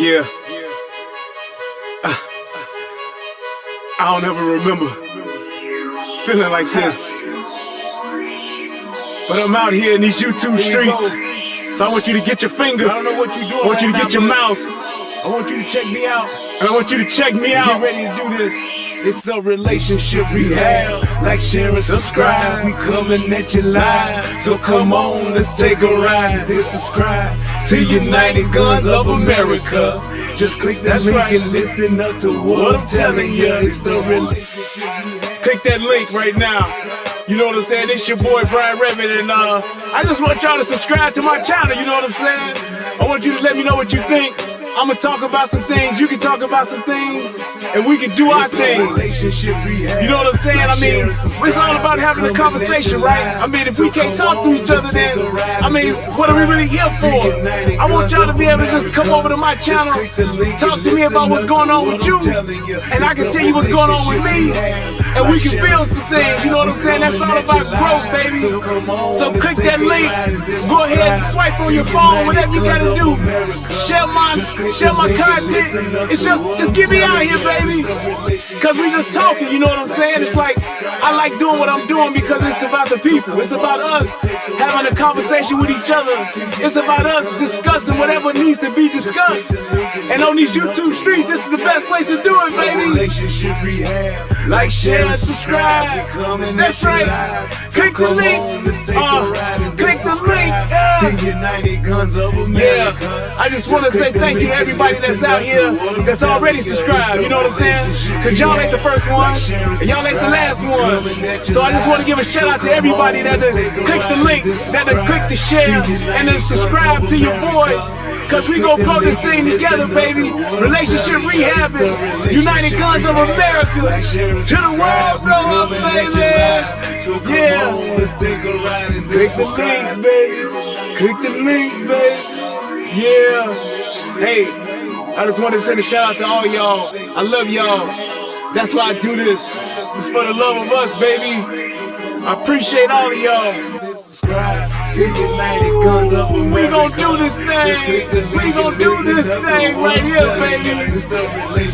Yeah, I don't ever remember feeling like this. But I'm out here in these YouTube streets. So I want you to get your fingers. I don't know what you're doing. I want you to get your mouse. I want you to check me out. And I want you to check me out. Get ready to do this. It's the relationship rehab. Like, share, and subscribe. We coming at you live. So come on, let's take a ride. Hit subscribe to United Guns of America. Just click that link and listen up to what I'm telling you. It's the relationship. Click that link right now. You know what I'm saying? It's your boy Brian Revit, and I just want y'all to subscribe to my channel. You know what I'm saying? I want you to let me know what you think. I'm gonna talk about some things, you can talk about some things, and we can do our thing. You know what I'm saying? I mean, it's all about having a conversation, right? I mean, if we can't talk to each other, then, I mean, what are we really here for? I want y'all to be able to just come over to my channel, talk to me about what's going on with you, and I can tell you what's going on with me, and we can build some things. You know what I'm saying? That's all about growth, baby. So click that link, go ahead and swipe on your phone, whatever you gotta do. Share my content. It's just get me out here, baby. Cause we just talking, you know what I'm saying? It's like, I like doing what I'm doing because it's about the people. It's about us having a conversation with each other. It's about us discussing whatever needs to be discussed. And on these YouTube streets, this is the best place to do it, baby. Like, share, and subscribe. That's right. Click the link. Click the link. Yeah. I just want to say thank you to everybody that's out here that's already subscribed. You know what I'm saying? Because y'all ain't the first one, and y'all ain't the last one. So I just want to give a shout out to everybody that click the link, that click the share, and then subscribe to your boy. Cause we gon' grow this thing together, baby. Relationship rehabbing, United Guns of America. To the world, blow up, baby. Yeah. Click the link, baby. Click the link, baby. Yeah. Hey, I just wanted to send a shout out to all y'all. I love y'all. That's why I do this. It's for the love of us, baby. I appreciate all of y'all. We gon' do this thing. We gon' do this thing right here, baby.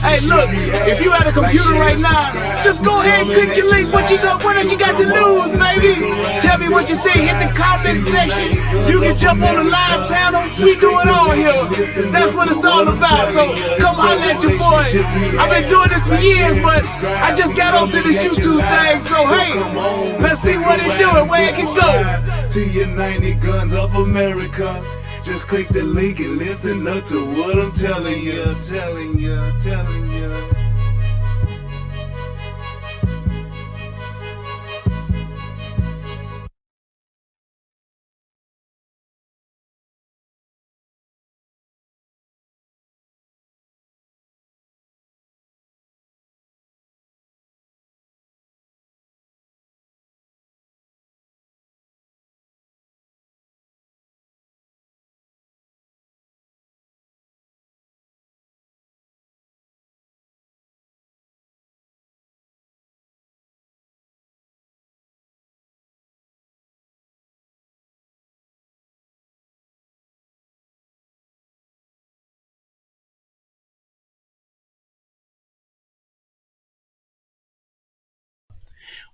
Hey, look, if you at a computer right now, just go ahead and click your link. What else you got to lose, baby? Tell me what you think. Hit the comment section. You can jump on the live panel. We do it all here. That's what it's all about. So come holler at your boy. I've been doing this for years, but I just got onto this YouTube thing. So hey, let's see what it do and where it can go. To United Guns of America. Just click the link and listen up to what I'm telling you, telling you.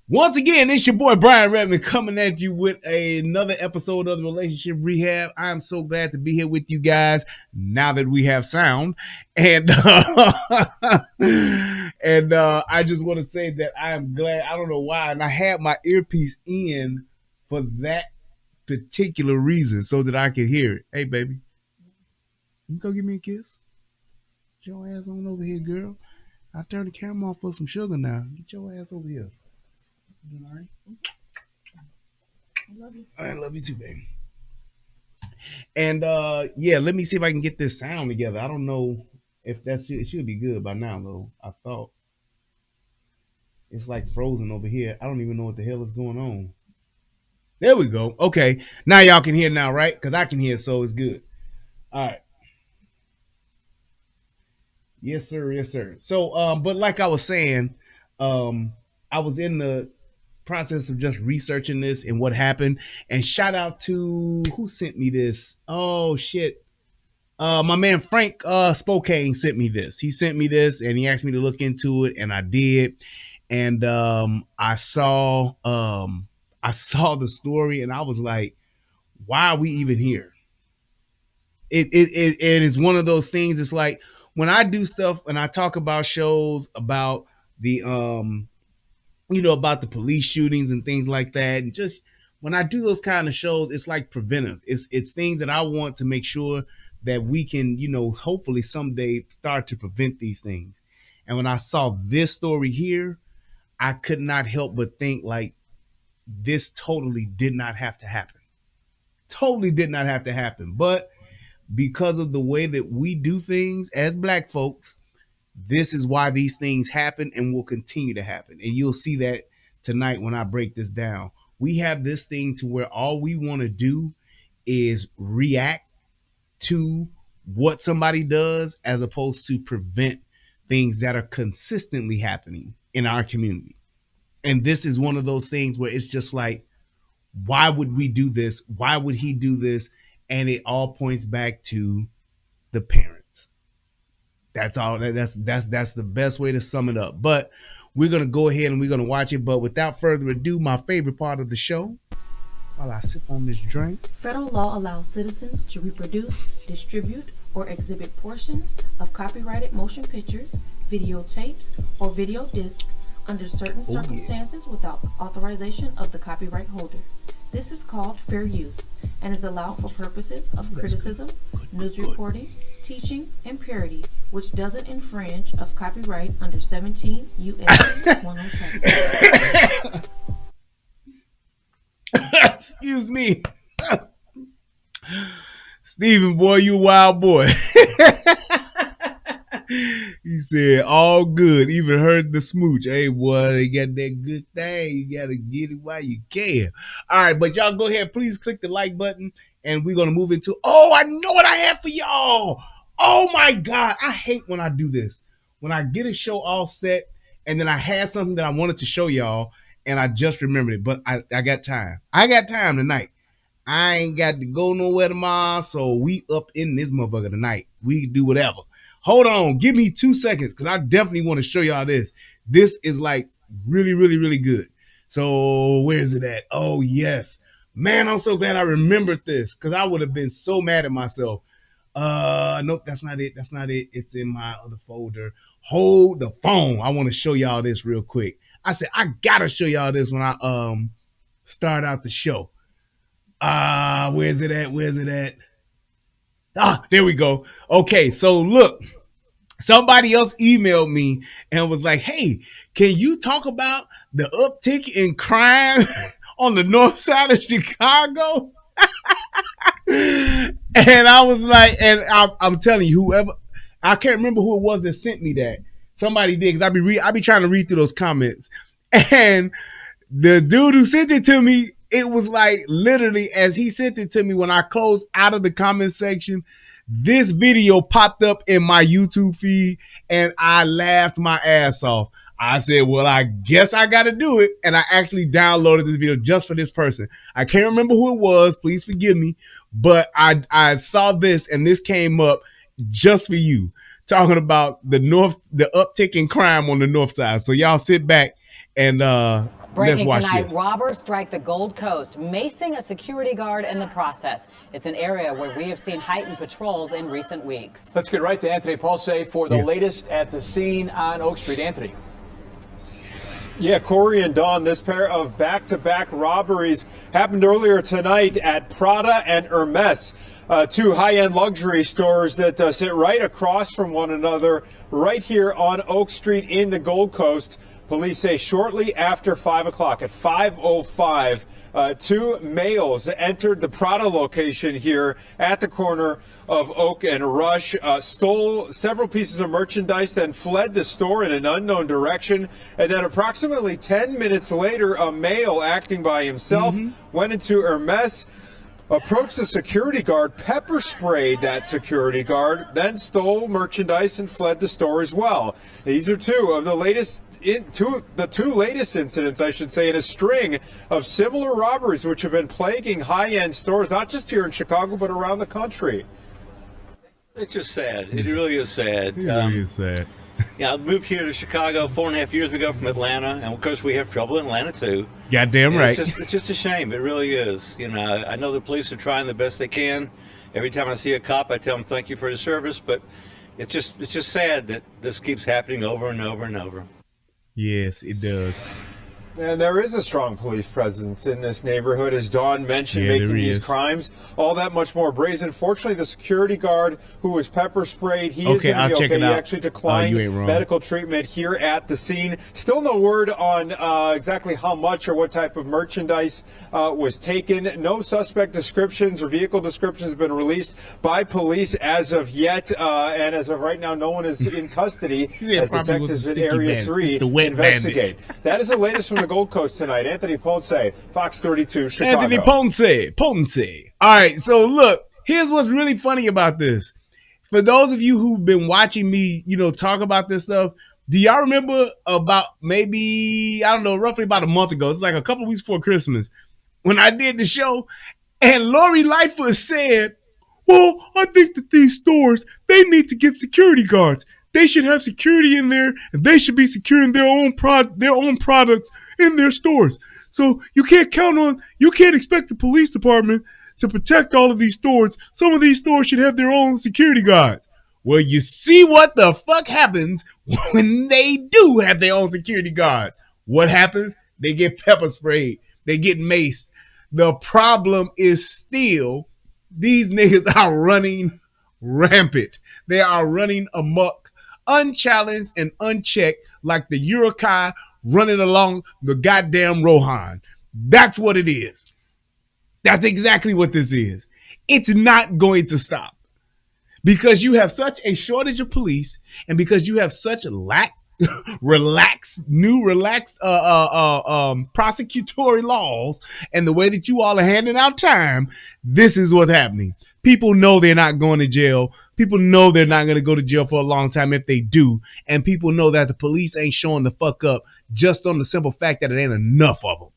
Once again, it's your boy Brian Redman coming at you with another episode of the Relationship Rehab. I am so glad to be here with you guys now that we have sound. And I just want to say that I am glad. I don't know why. And I had my earpiece in for that particular reason so that I could hear it. Hey, baby, you go give me a kiss? Get your ass on over here, girl. I turned the camera off for some sugar now. Get your ass over here. All right. I love you. I love you too, baby. And yeah, let me see if I can get this sound together. I don't know if it should be good by now, though. I thought it's like frozen over here. I don't even know what the hell is going on. There we go. Okay, now y'all can hear now, right? Because I can hear, so it's good. All right. Yes, sir. Yes, sir. So, but like I was saying, I was in the process of just researching this and what happened. And shout out to who sent me this. Oh shit. My man Frank Spokane sent me this. He sent me this and he asked me to look into it, and I did. And I saw the story and I was like, why are we even here? It is one of those things. It's like when I do stuff and I talk about shows about the about the police shootings and things like that, and just when I do those kind of shows, it's like preventive. It's things that I want to make sure that we can, hopefully someday start to prevent these things. And when I saw this story here, I could not help but think like this totally did not have to happen. Totally did not have to happen. But because of the way that we do things as Black folks, this is why these things happen and will continue to happen. And you'll see that tonight when I break this down. We have this thing to where all we want to do is react to what somebody does as opposed to prevent things that are consistently happening in our community. And this is one of those things where it's just like, why would we do this? Why would he do this? And it all points back to the parents. That's all. That's the best way to sum it up. But we're gonna go ahead and we're gonna watch it. But without further ado, my favorite part of the show, while I sip on this drink. Federal law allows citizens to reproduce, distribute, or exhibit portions of copyrighted motion pictures, videotapes, or video discs under certain circumstances without authorization of the copyright holder. This is called fair use and is allowed for purposes of criticism, news reporting, teaching, and parody, which doesn't infringe of copyright under 17 U.S.C. 107. Excuse me. Stephen, boy, you a wild boy. He said, all good. Even heard the smooch. Hey, boy, they got that good thing. You got to get it while you can. All right, but y'all go ahead. Please click the like button, and we're going to move into, I know what I have for y'all. Oh, my God. I hate when I do this. When I get a show all set, and then I had something that I wanted to show y'all, and I just remembered it, but I got time. I got time tonight. I ain't got to go nowhere tomorrow, so we up in this motherfucker tonight. We can do whatever. Hold on. Give me 2 seconds because I definitely want to show y'all this. This is like really, really, really good. So where is it at? Oh, yes. Man, I'm so glad I remembered this because I would have been so mad at myself. Nope, that's not it. That's not it. It's in my other folder. Hold the phone. I want to show y'all this real quick. I said, I got to show y'all this when I start out the show. Where's it at? Where's it at? There we go. Okay, so look. Somebody else emailed me and was like, hey, can you talk about the uptick in crime on the north side of Chicago? And I was like, and I'm telling you, whoever, I can't remember who it was that sent me that. Somebody did, because I be trying to read through those comments. And the dude who sent it to me, it was like literally as he sent it to me, when I closed out of the comment section, this video popped up in my YouTube feed and I laughed my ass off. I said, well, I guess I got to do it. And I actually downloaded this video just for this person. I can't remember who it was. Please forgive me. But I saw this and this came up just for you, talking about the uptick in crime on the north side. So y'all sit back and Breaking let's watch tonight, this. robbers strike the Gold Coast, macing a security guard in the process. It's an area where we have seen heightened patrols in recent weeks. Let's get right to Anthony Pulse for the latest at the scene on Oak Street. Anthony. Yeah, Corey and Dawn, this pair of back-to-back robberies happened earlier tonight at Prada and Hermes, two high-end luxury stores that sit right across from one another right here on Oak Street in the Gold Coast. Police say shortly after 5 o'clock, at 5:05, two males entered the Prada location here at the corner of Oak and Rush, stole several pieces of merchandise, then fled the store in an unknown direction. And then approximately 10 minutes later, a male acting by himself went into Hermes, approached the security guard, pepper sprayed that security guard, then stole merchandise and fled the store as well. These are two of the two latest incidents, I should say, in a string of similar robberies which have been plaguing high-end stores, not just here in Chicago, but around the country. It's just sad. It really is sad. It really is sad. Yeah, I moved here to Chicago 4.5 years ago from Atlanta, and of course we have trouble in Atlanta too. Goddamn And right. It's just a shame. It really is. You know, I know the police are trying the best they can. Every time I see a cop, I tell them thank you for the service, but it's just sad that this keeps happening over and over and over. Yes, it does. And there is a strong police presence in this neighborhood, as Dawn mentioned, making these crimes all that much more brazen. Fortunately, the security guard who was pepper sprayed, he is going to be okay. He actually declined medical treatment here at the scene. Still no word on exactly how much or what type of merchandise was taken. No suspect descriptions or vehicle descriptions have been released by police as of yet. And as of right now, no one is in custody as detectives at Area 3 investigate. That is the latest from the Gold Coast tonight. Anthony Ponce, Fox 32, Chicago. Anthony Ponce. All right, so look, here's what's really funny about this. For those of you who've been watching me, talk about this stuff, do y'all remember about maybe, I don't know, roughly about a month ago, it's like a couple weeks before Christmas, when I did the show, and Lori Lightfoot said, well, I think that these stores, they need to get security guards. They should have security in there, and they should be securing their own products in their stores. So you can't expect the police department to protect all of these stores. Some of these stores should have their own security guards. Well, you see what the fuck happens when they do have their own security guards. What happens? They get pepper sprayed. They get maced. The problem is still these niggas are running rampant. They are running amok, unchallenged and unchecked, like the Urukai running along the goddamn Rohan. That's what it is. That's exactly what this is. It's not going to stop because you have such a shortage of police, and because you have such relaxed prosecutory laws, and the way that you all are handing out time. This is what's happening. People know they're not going to jail. People know they're not going to go to jail for a long time if they do. And people know that the police ain't showing the fuck up just on the simple fact that it ain't enough of them.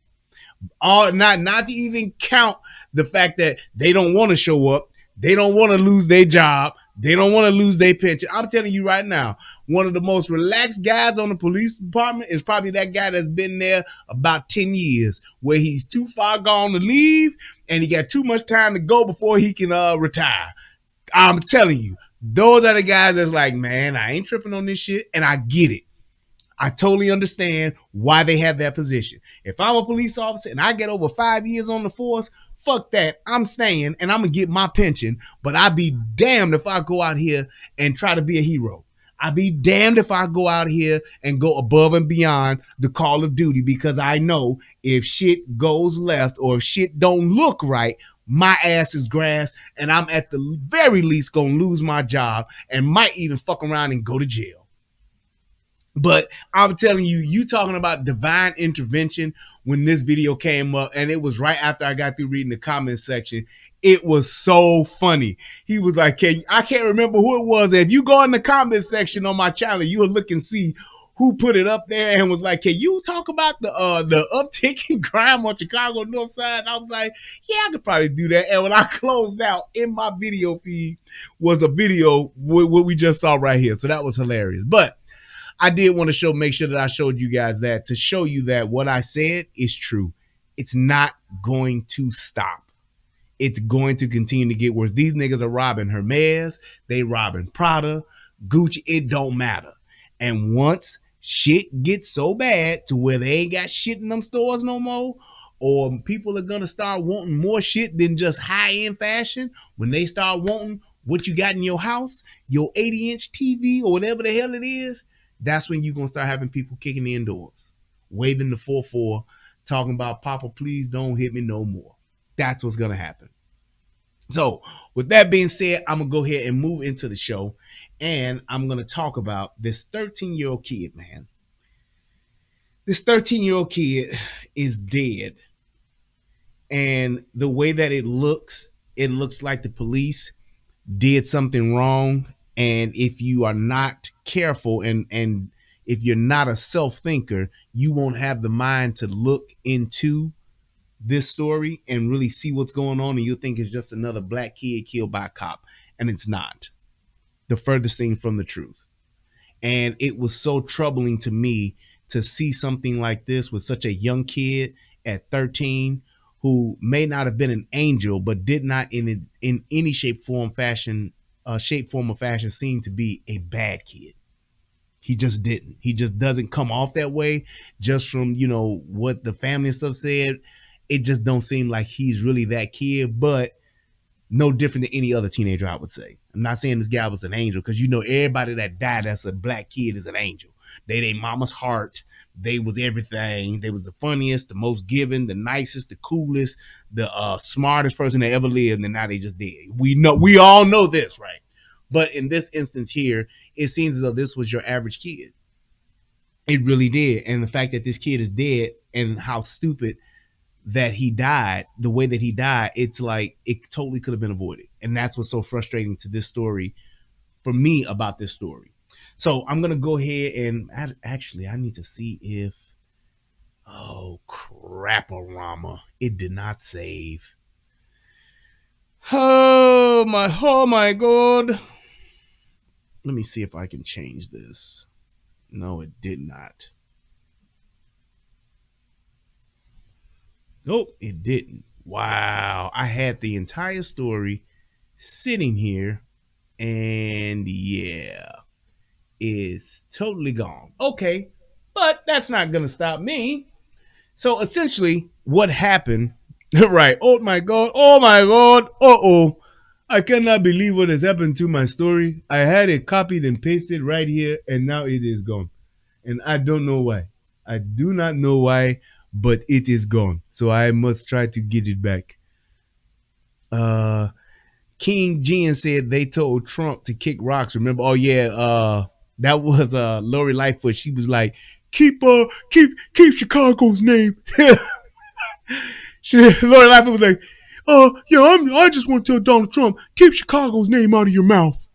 Not to even count the fact that they don't want to show up. They don't want to lose their job. They don't want to lose their pension. I'm telling you right now, one of the most relaxed guys on the police department is probably that guy that's been there about 10 years, where he's too far gone to leave and he got too much time to go before he can retire. I'm telling you, those are the guys that's like, man, I ain't tripping on this shit, and I get it. I totally understand why they have that position. If I'm a police officer and I get over 5 years on the force, fuck that. I'm staying and I'm going to get my pension, but I'd be damned if I go out here and try to be a hero. I'd be damned if I go out here and go above and beyond the call of duty, because I know if shit goes left or if shit don't look right, my ass is grass, and I'm at the very least going to lose my job and might even fuck around and go to jail. But I'm telling you, you talking about divine intervention when this video came up, and it was right after I got through reading the comment section. It was so funny. He was like, I can't remember who it was. If you go in the comment section on my channel, you'll look and see who put it up there and was like, can you talk about the uptick in crime on Chicago North Side? And I was like, yeah, I could probably do that. And when I closed out, in my video feed was a video what we just saw right here. So that was hilarious. But I did want to make sure that I showed you guys that, to show you that what I said is true. It's not going to stop. It's going to continue to get worse. These niggas are robbing Hermes. They robbing Prada, Gucci. It don't matter. And once shit gets so bad to where they ain't got shit in them stores no more, or people are going to start wanting more shit than just high-end fashion, when they start wanting what you got in your house, your 80-inch TV or whatever the hell it is, that's when you're going to start having people kicking the indoors, waving the 4-4, talking about, Papa, please don't hit me no more. That's what's going to happen. So with that being said, I'm going to go ahead and move into the show, and I'm going to talk about this 13-year-old kid, man. This 13-year-old kid is dead. And the way that it looks like the police did something wrong. And if you are not careful and if you're not a self-thinker, you won't have the mind to look into this story and really see what's going on. And you'll think it's just another black kid killed by a cop. And it's not. the furthest thing from the truth. And it was so troubling to me to see something like this with such a young kid at 13 who may not have been an angel, but did not in any shape, form, or fashion seem to be a bad kid. He just didn't. He just doesn't come off that way just from, what the family and stuff said. It just don't seem like he's really that kid, but no different than any other teenager, I would say. I'm not saying this guy was an angel because everybody that died that's a black kid is an angel. They mama's heart. They was everything. They was the funniest, the most giving, the nicest, the coolest, the smartest person that ever lived, and now they just dead. We all know this, right? But in this instance here, it seems as though this was your average kid. It really did. And the fact that this kid is dead and how stupid that he died, the way that he died, it's like it totally could have been avoided. And that's what's so frustrating to this story for me about this story. So I'm going to go ahead and I need to see if, oh, crap-a-rama. It did not save. Oh my God. Let me see if I can change this. No, it did not. Nope, it didn't. Wow. I had the entire story sitting here, and yeah, it's totally gone. Okay, but that's not going to stop me. So essentially, what happened, right? Oh my God. Uh-oh. I cannot believe what has happened to my story. I had it copied and pasted right here, and now it is gone. And I don't know why. I do not know why, but it is gone. So I must try to get it back. King Jen said they told Trump to kick rocks. Remember? Oh yeah, that was Lori Lightfoot. She was like, keep Chicago's name. Lori Lightfoot was like, I just want to tell Donald Trump, keep Chicago's name out of your mouth.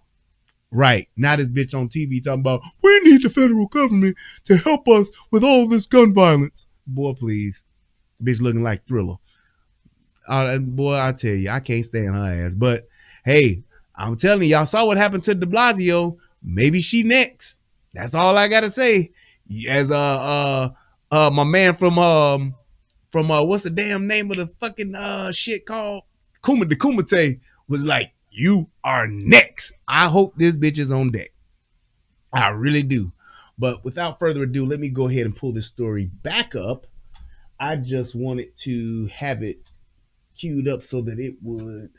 Right. Now this bitch on TV talking about, we need the federal government to help us with all this gun violence. Boy, please. Bitch looking like Thriller. Boy, I tell you, I can't stand her ass. But, hey, I'm telling you, y'all saw what happened to de Blasio. Maybe she next. That's all I got to say. As my man from what's the damn name of the fucking shit called? Kumite was like, you are next. I hope this bitch is on deck. I really do. But without further ado, let me go ahead and pull this story back up. I just wanted to have it queued up so that it would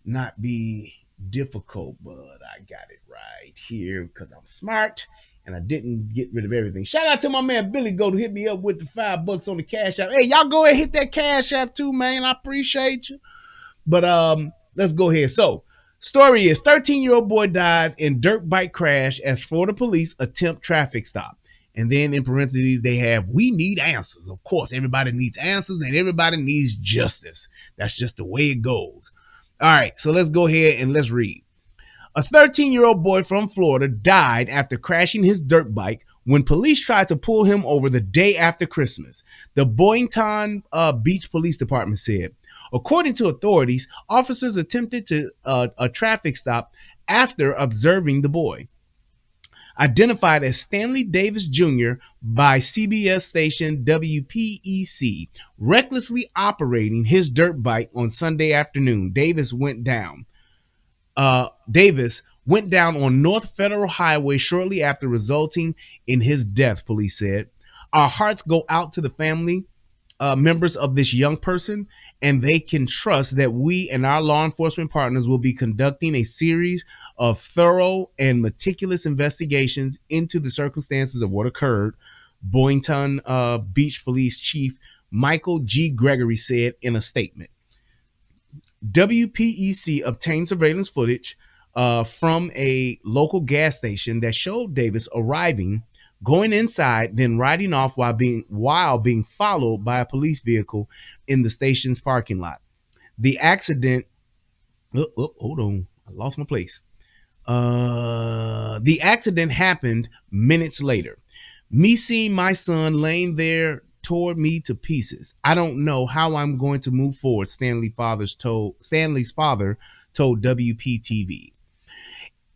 not be difficult, but I got it right here because I'm smart and I didn't get rid of everything. Shout out to my man Billy Go to hit me up with the $5 on the Cash App. Hey, y'all go ahead and hit that Cash App too, man. I appreciate you. But let's go ahead. So, story is 13-year-old boy dies in dirt bike crash as Florida police attempt traffic stop. And then in parentheses, they have, we need answers. Of course, everybody needs answers and everybody needs justice. That's just the way it goes. All right, so let's go ahead and let's read. A 13-year-old boy from Florida died after crashing his dirt bike when police tried to pull him over the day after Christmas, the Boynton Beach Police Department said. According to authorities, officers attempted to a traffic stop after observing the boy. Identified as Stanley Davis Jr. by CBS station WPEC, recklessly operating his dirt bike on Sunday afternoon. Davis went down on North Federal Highway shortly after, resulting in his death, police said. Our hearts go out to the family members of this young person, and they can trust that we and our law enforcement partners will be conducting a series of thorough and meticulous investigations into the circumstances of what occurred, Boynton Beach Police Chief Michael G. Gregory said in a statement. WPEC obtained surveillance footage from a local gas station that showed Davis arriving, going inside, then riding off while being followed by a police vehicle in the station's parking lot. The accident, hold on, I lost my place. The accident happened minutes later. Me seeing my son laying there tore me to pieces. I don't know how I'm going to move forward, Stanley's father told WPTV.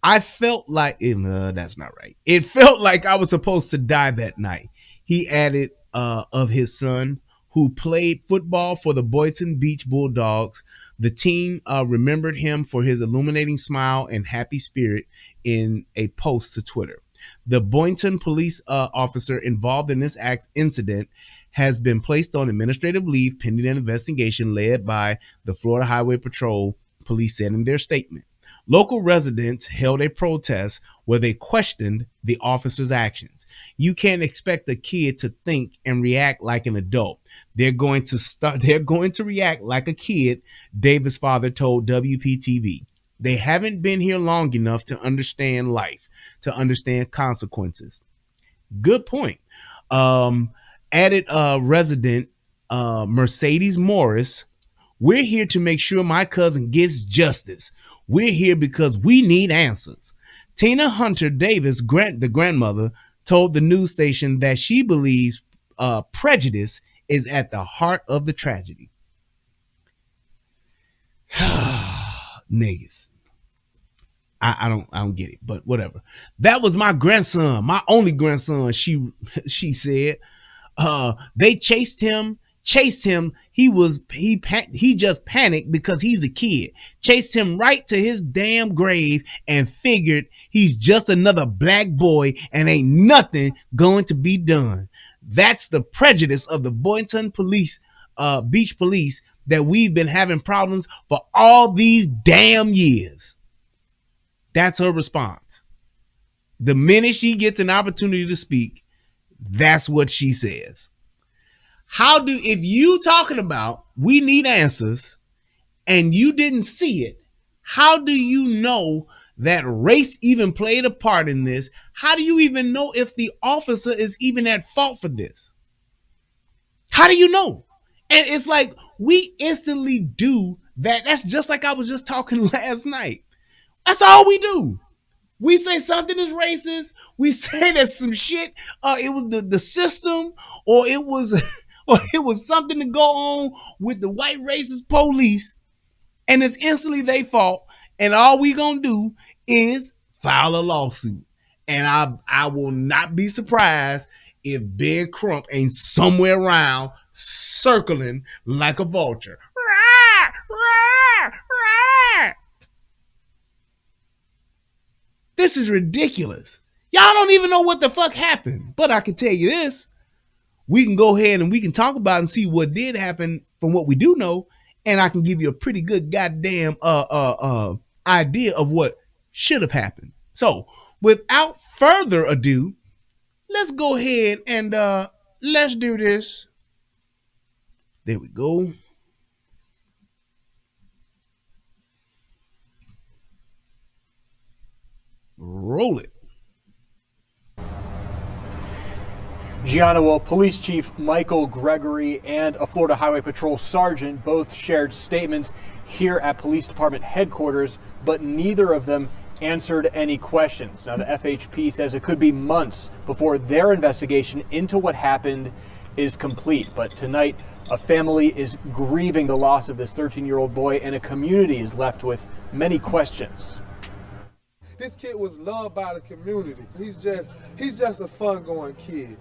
I felt like that's not right. It felt like I was supposed to die that night. He added of his son, who played football for the Boynton Beach Bulldogs. The team remembered him for his illuminating smile and happy spirit in a post to Twitter. The Boynton police officer involved in this incident has been placed on administrative leave pending an investigation led by the Florida Highway Patrol, police said in their statement. Local residents held a protest where they questioned the officer's actions. You can't expect a kid to think and react like an adult. They're going to react like a kid, Davis' father told WPTV. They haven't been here long enough to understand life, to understand consequences. Good point. Added resident Mercedes Morris, we're here to make sure my cousin gets justice. We're here because we need answers. Tina Hunter Davis, the grandmother, told the news station that she believes prejudice is at the heart of the tragedy. Niggas. I don't get it, but whatever. That was my grandson, my only grandson, she said. They chased him. He just panicked because he's a kid. Chased him right to his damn grave and figured he's just another black boy and ain't nothing going to be done. That's the prejudice of the Boynton police, beach police, that we've been having problems for all these damn years. That's her response. The minute she gets an opportunity to speak, that's what she says. If you talking about we need answers and you didn't see it, how do you know that race even played a part in this? How do you even know if the officer is even at fault for this? How do you know? And it's like we instantly do that. That's just like I was just talking last night. That's all we do. We say something is racist. We say that some shit, it was the system, or it was something to go on with the white racist police, and it's instantly their fault. And all we gonna do is file a lawsuit. And I will not be surprised if Ben Crump ain't somewhere around circling like a vulture. This is ridiculous. Y'all don't even know what the fuck happened. But I can tell you this. We can go ahead and we can talk about and see what did happen from what we do know. And I can give you a pretty good goddamn idea of what should have happened. So without further ado, let's go ahead and let's do this. There we go. Roll it. Gianna, well, Police Chief Michael Gregory and a Florida Highway Patrol sergeant both shared statements here at Police Department headquarters, but neither of them answered any questions. Now, the FHP says it could be months before their investigation into what happened is complete. But tonight, a family is grieving the loss of this 13-year-old boy, and a community is left with many questions. This kid was loved by the community. He's just a fun-going kid.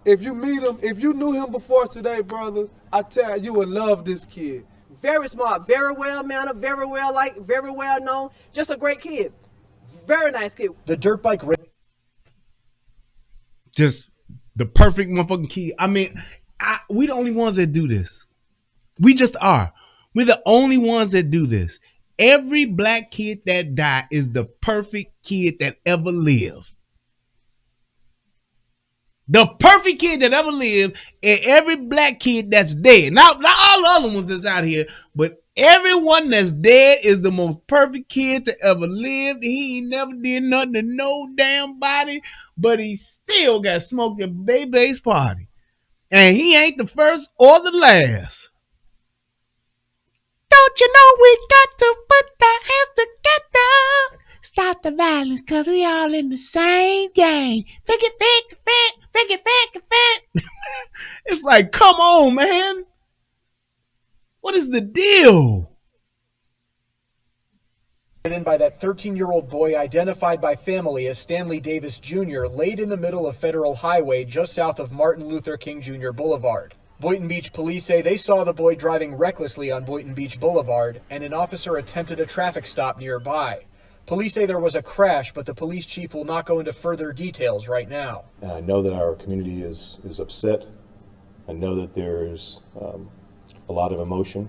If you meet him, if you knew him before today, brother, I tell you, you would love this kid. Very smart, very well mannered, very well liked, very well known. Just a great kid. Very nice kid. The dirt bike race. Just the perfect motherfucking kid. I mean, we the only ones that do this. We just are. We're the only ones that do this. Every black kid that died is the perfect kid that ever lived. The perfect kid that ever lived, and every black kid that's dead. Not all the other ones that's out here, but everyone that's dead is the most perfect kid to ever live. He ain't never did nothing to no damn body, but he still got smoked at Baby's party. And he ain't the first or the last. Don't you know we got to put our hands together? Stop the violence, cause we all in the same game. It's like, come on, man. What is the deal? In by that 13-year-old boy identified by family as Stanley Davis Jr. laid in the middle of Federal Highway just south of Martin Luther King Jr. Boulevard. Boynton Beach police say they saw the boy driving recklessly on Boynton Beach Boulevard, and an officer attempted a traffic stop nearby. Police say there was a crash, but the police chief will not go into further details right now. And I know that our community is upset. I know that there's a lot of emotion.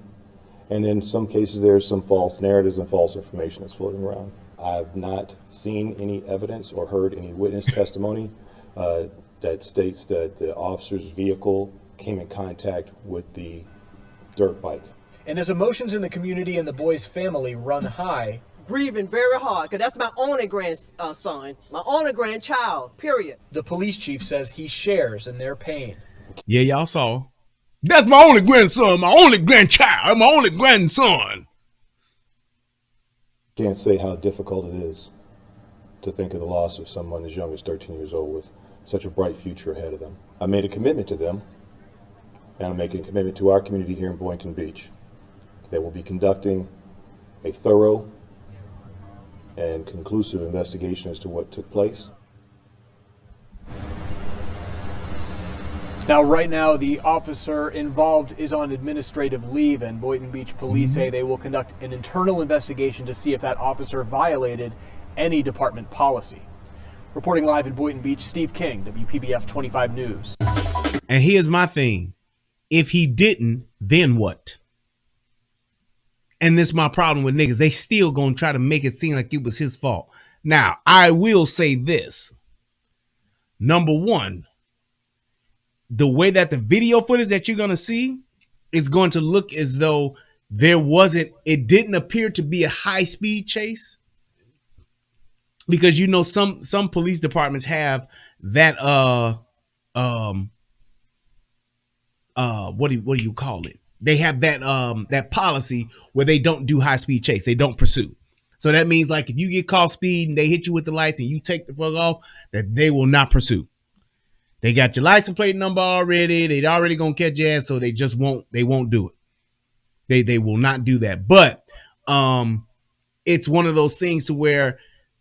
And in some cases, there's some false narratives and false information that's floating around. I've not seen any evidence or heard any witness testimony that states that the officer's vehicle came in contact with the dirt bike. And as emotions in the community and the boy's family run high, Grieving very hard, because that's my only grandson, my only grandchild, period. the police chief says he shares in their pain. Yeah, y'all saw. That's my only grandson, my only grandchild, my only grandson. Can't say how difficult it is to think of the loss of someone as young as 13 years old with such a bright future ahead of them. I made a commitment to them, and I'm making a commitment to our community here in Boynton Beach that we'll be conducting a thorough and conclusive investigation as to what took place. Now, right now, the officer involved is on administrative leave, and Boynton Beach police say they will conduct an internal investigation to see if that officer violated any department policy. Reporting live in Boynton Beach, Steve King, WPBF 25 News. And here's my thing. If he didn't, then what? And this is my problem with niggas. They still gonna try to make it seem like it was his fault. Now, I will say this. Number one, the way that the video footage that you're gonna see is going to look as though it didn't appear to be a high-speed chase. Because you know some police departments have that what do you call it? They have that policy where they don't do high speed chase. They don't pursue. So that means like if you get caught speeding and they hit you with the lights and you take the fuck off, that they will not pursue. They got your license plate number already. They already gonna catch your ass, so they just won't do it. They will not do that. But it's one of those things to where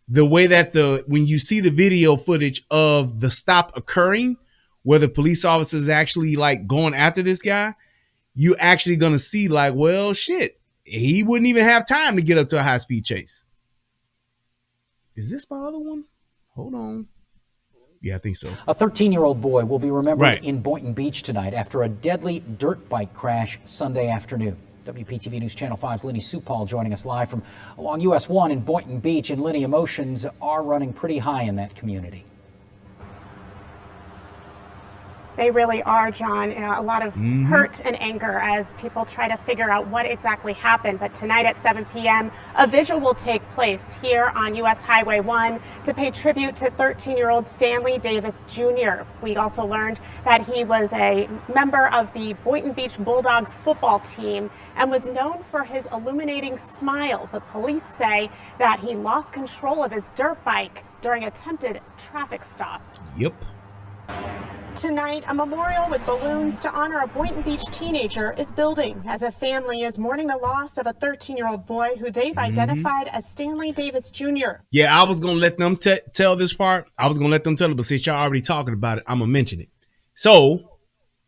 the way that when you see the video footage of the stop occurring, where the police officers actually like going after this guy, you actually gonna see like, well, shit, he wouldn't even have time to get up to a high speed chase. Is this my other one? Hold on. Yeah, I think so. A 13-year-old boy will be remembered Right. in Boynton Beach tonight after a deadly dirt bike crash Sunday afternoon. WPTV News Channel 5's Lenny Supal joining us live from along US 1 in Boynton Beach. And Lenny, emotions are running pretty high in that community. They really are, John. A lot of hurt and anger as people try to figure out what exactly happened. But tonight at 7 p.m., a vigil will take place here on U.S. Highway 1 to pay tribute to 13-year-old Stanley Davis Jr. We also learned that he was a member of the Boynton Beach Bulldogs football team and was known for his illuminating smile. But police say that he lost control of his dirt bike during attempted traffic stop. Yep. Tonight, a memorial with balloons to honor a Boynton Beach teenager is building as a family is mourning the loss of a 13-year-old boy who they've identified as Stanley Davis Jr. Yeah, I was going to let them tell this part. I was going to let them tell it, but since y'all already talking about it, I'm going to mention it. So,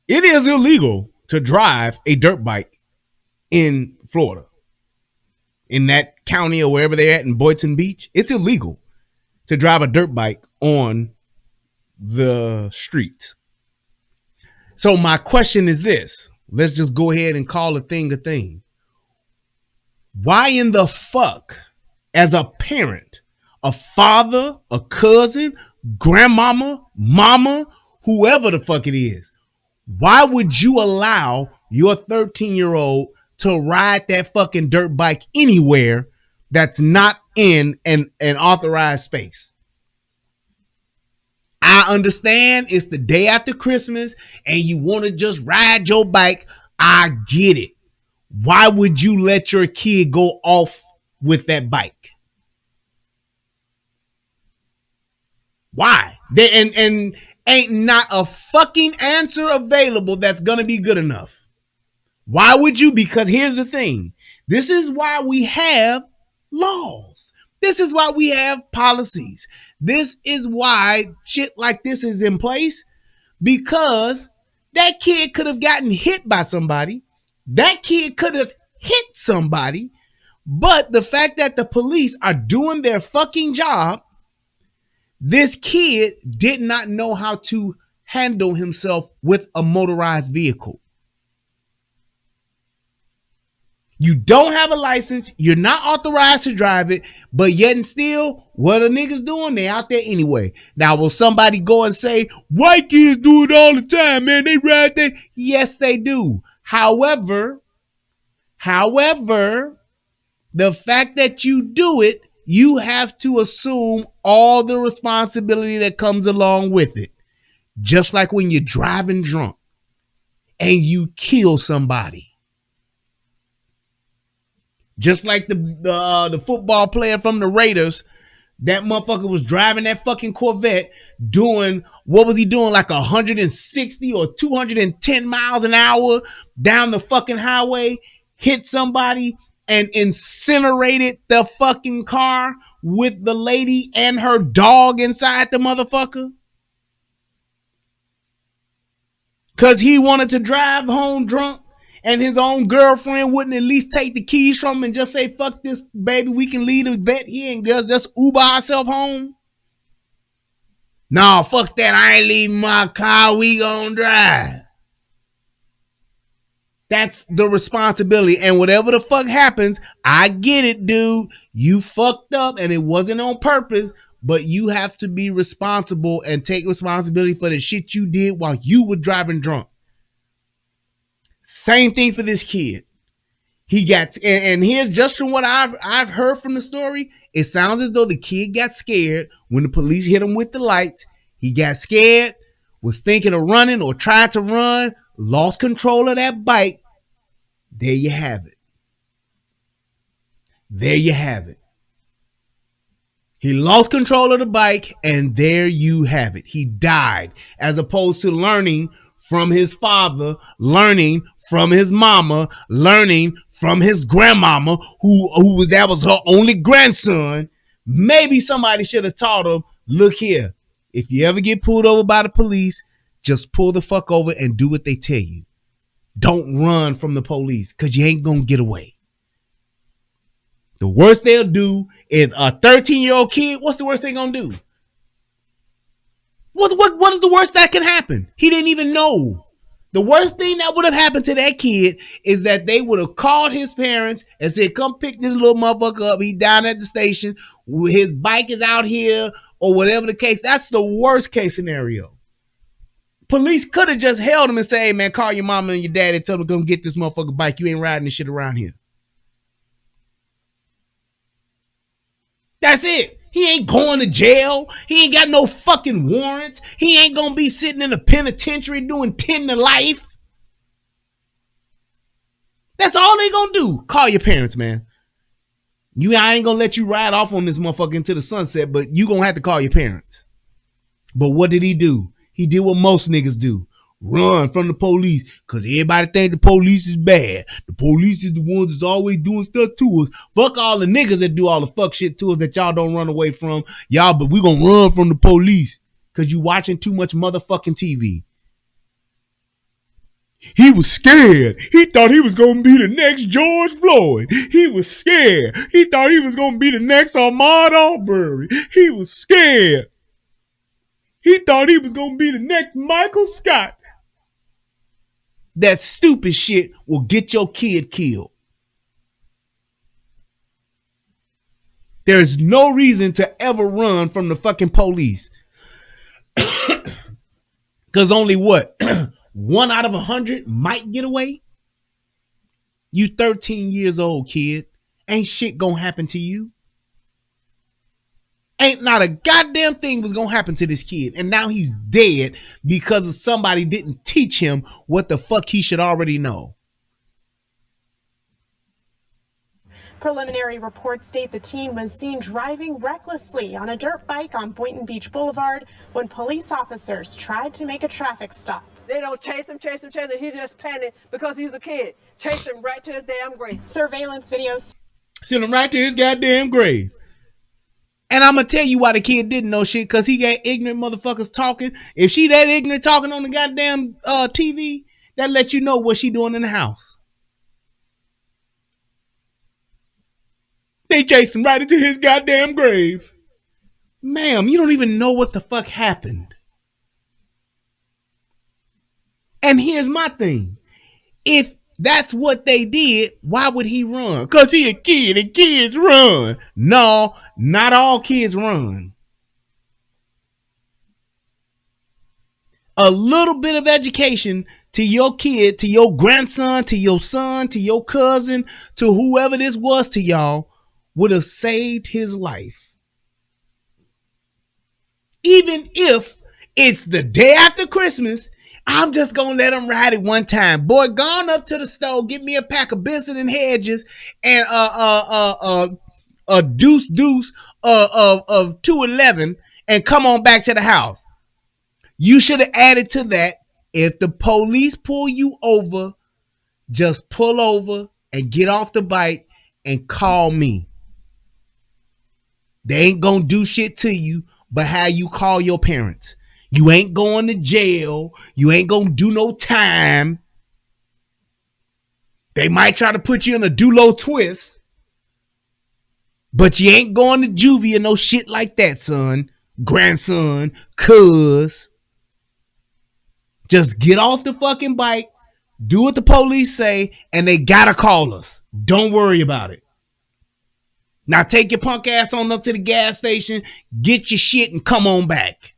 it is illegal to drive a dirt bike in Florida. In that county or wherever they're at in Boynton Beach, it's illegal to drive a dirt bike on the streets. So my question is this. Let's just go ahead and call a thing a thing. Why in the fuck, as a parent, a father, a cousin, grandmama, mama, whoever the fuck it is, why would you allow your 13-year-old to ride that fucking dirt bike anywhere that's not in an authorized space? I understand it's the day after Christmas and you want to just ride your bike. I get it. Why would you let your kid go off with that bike? Why? And ain't not a fucking answer available that's going to be good enough. Why would you? Because here's the thing. This is why we have laws. This is why we have policies. This is why shit like this is in place, because that kid could have gotten hit by somebody. That kid could have hit somebody. But the fact that the police are doing their fucking job, this kid did not know how to handle himself with a motorized vehicle. You don't have a license. You're not authorized to drive it, but yet and still, what are niggas doing? They out there anyway. Now, will somebody go and say, white kids do it all the time, man? They ride there. Yes, they do. However, the fact that you do it, you have to assume all the responsibility that comes along with it. Just like when you're driving drunk and you kill somebody. Just like the football player from the Raiders, that motherfucker was driving that fucking Corvette doing, what was he doing? Like 160 or 210 miles an hour down the fucking highway, hit somebody and incinerated the fucking car with the lady and her dog inside the motherfucker. Cause he wanted to drive home drunk. And his own girlfriend wouldn't at least take the keys from him and just say, fuck this, baby, we can leave the vet here and just Uber ourselves home. No, fuck that. I ain't leaving my car. We gonna drive. That's the responsibility. And whatever the fuck happens, I get it, dude. You fucked up and it wasn't on purpose, but you have to be responsible and take responsibility for the shit you did while you were driving drunk. Same thing for this kid. He got, and here's just from what I've heard from the story, it sounds as though the kid got scared when the police hit him with the lights. He got scared, was thinking of running or tried to run, lost control of that bike. There you have it. There you have it. He lost control of the bike, and there you have it. He died, as opposed to learning from his father, learning from his mama, learning from his grandmama, who that was her only grandson. Maybe somebody should have taught him, look here, if you ever get pulled over by the police, just pull the fuck over and do what they tell you. Don't run from the police, because you ain't gonna get away. The worst they'll do is a 13-year-old kid, what's the worst they gonna do? What is the worst that can happen? He didn't even know. The worst thing that would have happened to that kid is that they would have called his parents and said, come pick this little motherfucker up. He's down at the station. His bike is out here or whatever the case. That's the worst case scenario. Police could have just held him and said, hey, man, call your mama and your daddy and tell them to come get this motherfucker bike. You ain't riding this shit around here. That's it. He ain't going to jail. He ain't got no fucking warrants. He ain't going to be sitting in a penitentiary doing 10 to life. That's all they going to do. Call your parents, man. I ain't going to let you ride off on this motherfucker into the sunset, but you going to have to call your parents. But what did he do? He did what most niggas do. Run from the police, because everybody think the police is bad. The police is the ones that's always doing stuff to us. Fuck all the niggas that do all the fuck shit to us that y'all don't run away from. Y'all, but we gonna run from the police because you watching too much motherfucking TV. He was scared. He thought he was gonna be the next George Floyd. He was scared. He thought he was gonna be the next Ahmaud Arbery. He was scared. He thought he was gonna be the next Michael Scott. That stupid shit will get your kid killed. There's no reason to ever run from the fucking police. Because only what? 1 out of 100 might get away? You 13 years old, kid. Ain't shit gonna happen to you. Ain't not a goddamn thing was gonna happen to this kid. And now he's dead because of somebody didn't teach him what the fuck he should already know. Preliminary reports state the teen was seen driving recklessly on a dirt bike on Boynton Beach Boulevard when police officers tried to make a traffic stop. They don't chase him. He just panicked because he's a kid. Chase him right to his damn grave. Surveillance videos send him right to his goddamn grave. And I'm going to tell you why the kid didn't know shit, because he got ignorant motherfuckers talking. If she that ignorant talking on the goddamn TV, that let you know what she doing in the house. They chased him right into his goddamn grave. Ma'am, you don't even know what the fuck happened. And here's my thing. If that's what they did, why would he run? Because he a kid and kids run. No, not all kids run. A little bit of education to your kid, to your grandson, to your son, to your cousin, to whoever this was to y'all, would have saved his life. Even if it's the day after Christmas, I'm just going to let him ride it one time. Boy, gone up to the store, get me a pack of Benson and Hedges and a deuce of 211 and come on back to the house. You should have added to that, if the police pull you over, just pull over and get off the bike and call me. They ain't going to do shit to you but how you call your parents. You ain't going to jail. You ain't going to do no time. They might try to put you in a do-lo twist, but you ain't going to juvie or no shit like that, son, grandson, cuz. Just get off the fucking bike, do what the police say, and they gotta call us. Don't worry about it. Now take your punk ass on up to the gas station, get your shit, and come on back.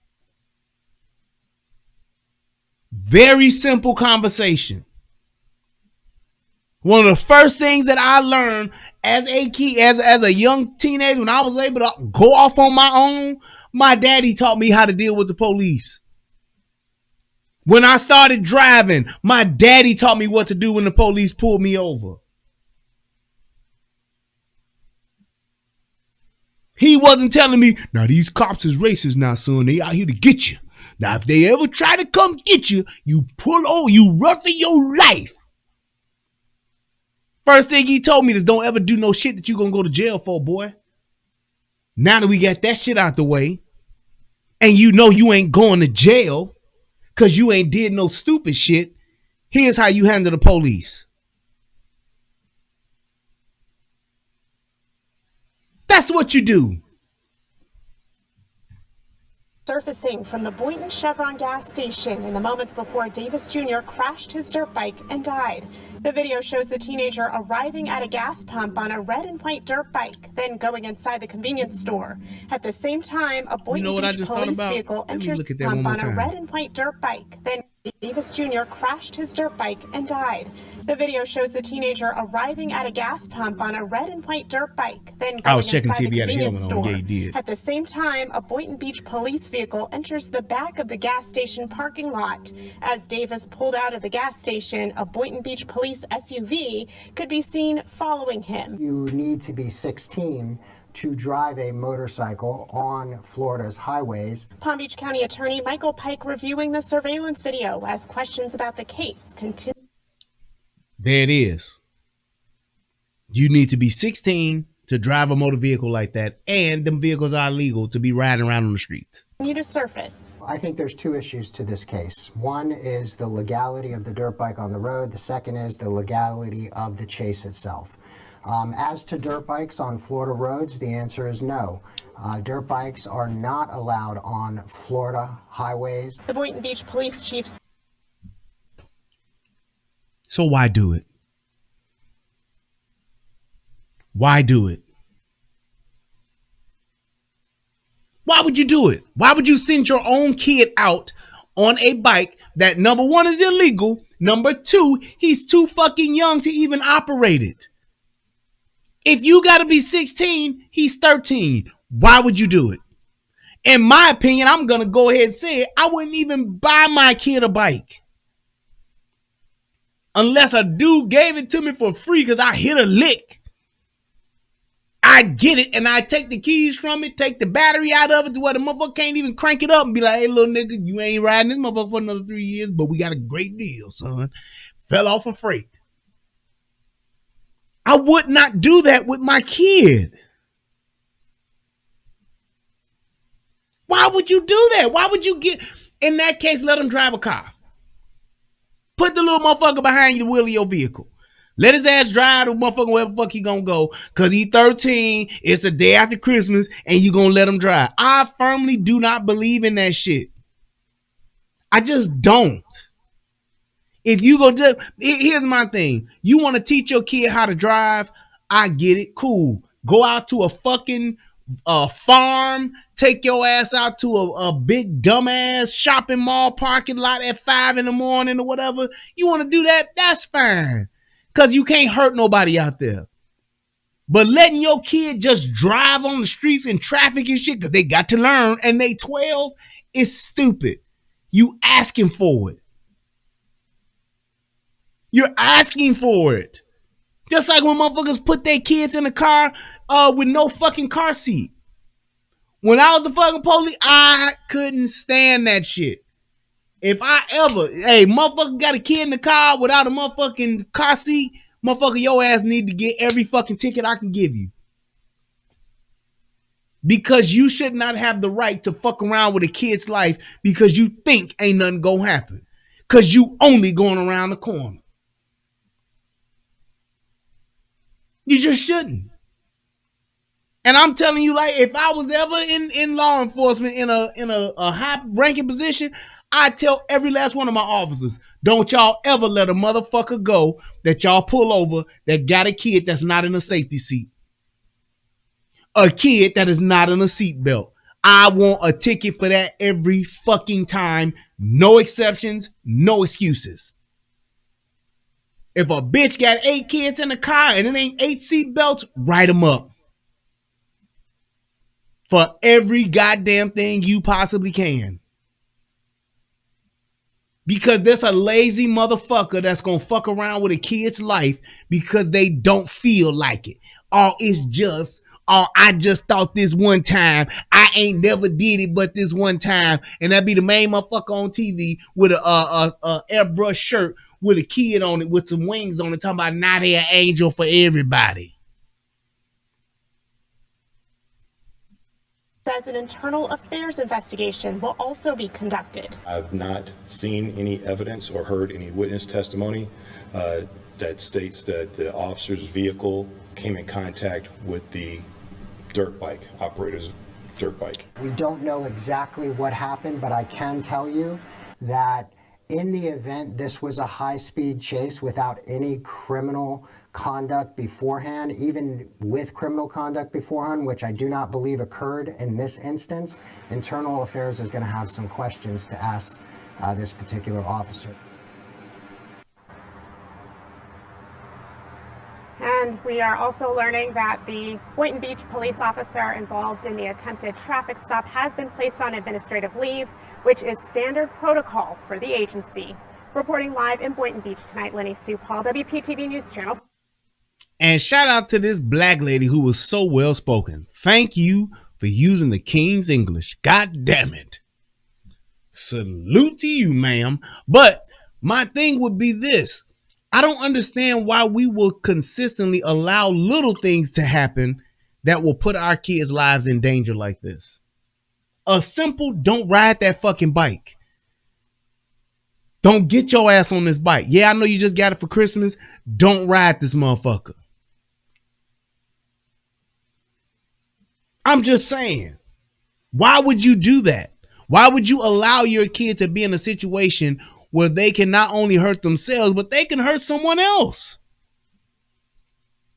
Very simple conversation. One of the first things that I learned as a young teenager, when I was able to go off on my own, my daddy taught me how to deal with the police. When I started driving, my daddy taught me what to do when the police pulled me over. He wasn't telling me, now these cops is racist now, son. They out here to get you. Now, if they ever try to come get you, you pull over, you run for your life. First thing he told me is don't ever do no shit that you're going to go to jail for, boy. Now that we got that shit out the way, and you know you ain't going to jail because you ain't did no stupid shit, here's how you handle the police. That's what you do. Surfacing from the Boynton Chevron gas station in the moments before Davis Jr. crashed his dirt bike and died. The video shows the teenager arriving at a gas pump on a red and white dirt bike, then going inside the convenience store. At the same time, a Boynton Beach police vehicle enters the pump on a red and white dirt bike. Then Davis Jr. crashed his dirt bike and died. The video shows the teenager arriving at a gas pump on a red and white dirt bike, then going inside the convenience store. Yeah, he did. At the same time, a Boynton Beach police vehicle enters the back of the gas station parking lot. As Davis pulled out of the gas station, a Boynton Beach police SUV could be seen following him. You need to be 16 to drive a motorcycle on Florida's highways. Palm Beach County Attorney Michael Pike reviewing the surveillance video as questions about the case continue. There it is. You need to be 16 to drive a motor vehicle like that, and them vehicles are illegal to be riding around on the streets. To surface. I think there's two issues to this case. One is the legality of the dirt bike on the road. The second is the legality of the chase itself. As to dirt bikes on Florida roads, the answer is no. Dirt bikes are not allowed on Florida highways. The Boynton Beach police chief. So why do it? Why do it? Why would you do it? Why would you send your own kid out on a bike that, number one, is illegal? Number two, he's too fucking young to even operate it. If you got to be 16, he's 13. Why would you do it? In my opinion, I'm going to go ahead and say it. I wouldn't even buy my kid a bike unless a dude gave it to me for free because I hit a lick. I'd get it and I'd take the keys from it, take the battery out of it to where the motherfucker can't even crank it up and be like, hey, little nigga, you ain't riding this motherfucker for another 3 years, but we got a great deal, son. Fell off a freight. I would not do that with my kid. Why would you do that? Why would you in that case, let him drive a car? Put the little motherfucker behind the wheel of your vehicle. Let his ass drive the motherfucker wherever the fuck he gonna go. Cause he 13, it's the day after Christmas, and you gonna let him drive. I firmly do not believe in that shit. I just don't. If you go just, here's my thing. You want to teach your kid how to drive? I get it. Cool. Go out to a fucking farm. Take your ass out to a big dumbass shopping mall parking lot at 5 a.m. or whatever. You want to do that? That's fine. Because you can't hurt nobody out there. But letting your kid just drive on the streets in traffic and shit because they got to learn and they 12 is stupid. You asking for it. You're asking for it. Just like when motherfuckers put their kids in the car with no fucking car seat. When I was the fucking police, I couldn't stand that shit. If I ever, motherfucker got a kid in the car without a motherfucking car seat, motherfucker, your ass need to get every fucking ticket I can give you. Because you should not have the right to fuck around with a kid's life because you think ain't nothing gonna happen. Because you only going around the corner. You just shouldn't. And I'm telling you, like, if I was ever in law enforcement in a high ranking position, I'd tell every last one of my officers, don't y'all ever let a motherfucker go that y'all pull over that got a kid that's not in a safety seat. A kid that is not in a seatbelt. I want a ticket for that every fucking time. No exceptions, no excuses. If a bitch got 8 kids in the car and it ain't 8 seatbelts, write them up. For every goddamn thing you possibly can. Because there's a lazy motherfucker that's going to fuck around with a kid's life because they don't feel like it. Or it's just, or I just thought this one time. I ain't never did it but this one time. And that be the main motherfucker on TV with a airbrush shirt with a kid on it with some wings on it talking about now they're an angel for everybody. Says an internal affairs investigation will also be conducted. I've not seen any evidence or heard any witness testimony that states that the officer's vehicle came in contact with the dirt bike operator's dirt bike. We don't know exactly what happened, but I can tell you that in the event this was a high-speed chase without any criminal conduct beforehand, even with criminal conduct beforehand, which I do not believe occurred in this instance, Internal Affairs is going to have some questions to ask this particular officer. And we are also learning that the Boynton Beach police officer involved in the attempted traffic stop has been placed on administrative leave, which is standard protocol for the agency. Reporting live in Boynton Beach tonight, Lenny Sue Paul, WPTV News Channel. And shout out to this black lady who was so well spoken. Thank you for using the King's English. God damn it. Salute to you, ma'am. But my thing would be this. I don't understand why we will consistently allow little things to happen that will put our kids' lives in danger like this. A simple don't ride that fucking bike. Don't get your ass on this bike. Yeah, I know you just got it for Christmas. Don't ride this motherfucker. I'm just saying. Why would you do that? Why would you allow your kid to be in a situation where they can not only hurt themselves, but they can hurt someone else?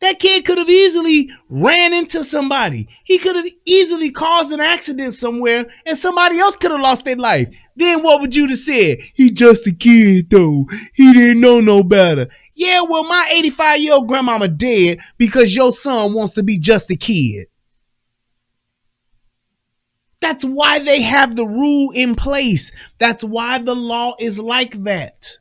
That kid could have easily ran into somebody. He could have easily caused an accident somewhere and somebody else could have lost their life. Then what would you have said? He just a kid though. He didn't know no better. Yeah, well, my 85-year-old grandmama dead because your son wants to be just a kid. That's why they have the rule in place. That's why the law is like that.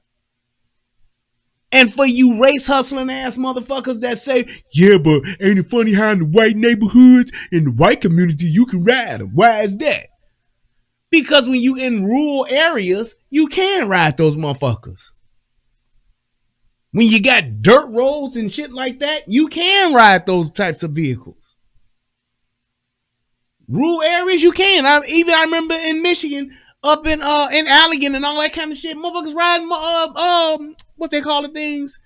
And for you race hustling ass motherfuckers that say, yeah, but ain't it funny how in the white neighborhoods, in the white community, you can ride them? Why is that? Because when you in rural areas, you can ride those motherfuckers. When you got dirt roads and shit like that, you can ride those types of vehicles. Rural areas, you can. I remember in Michigan, up in Allegan and all that kind of shit, motherfuckers riding what they call the things,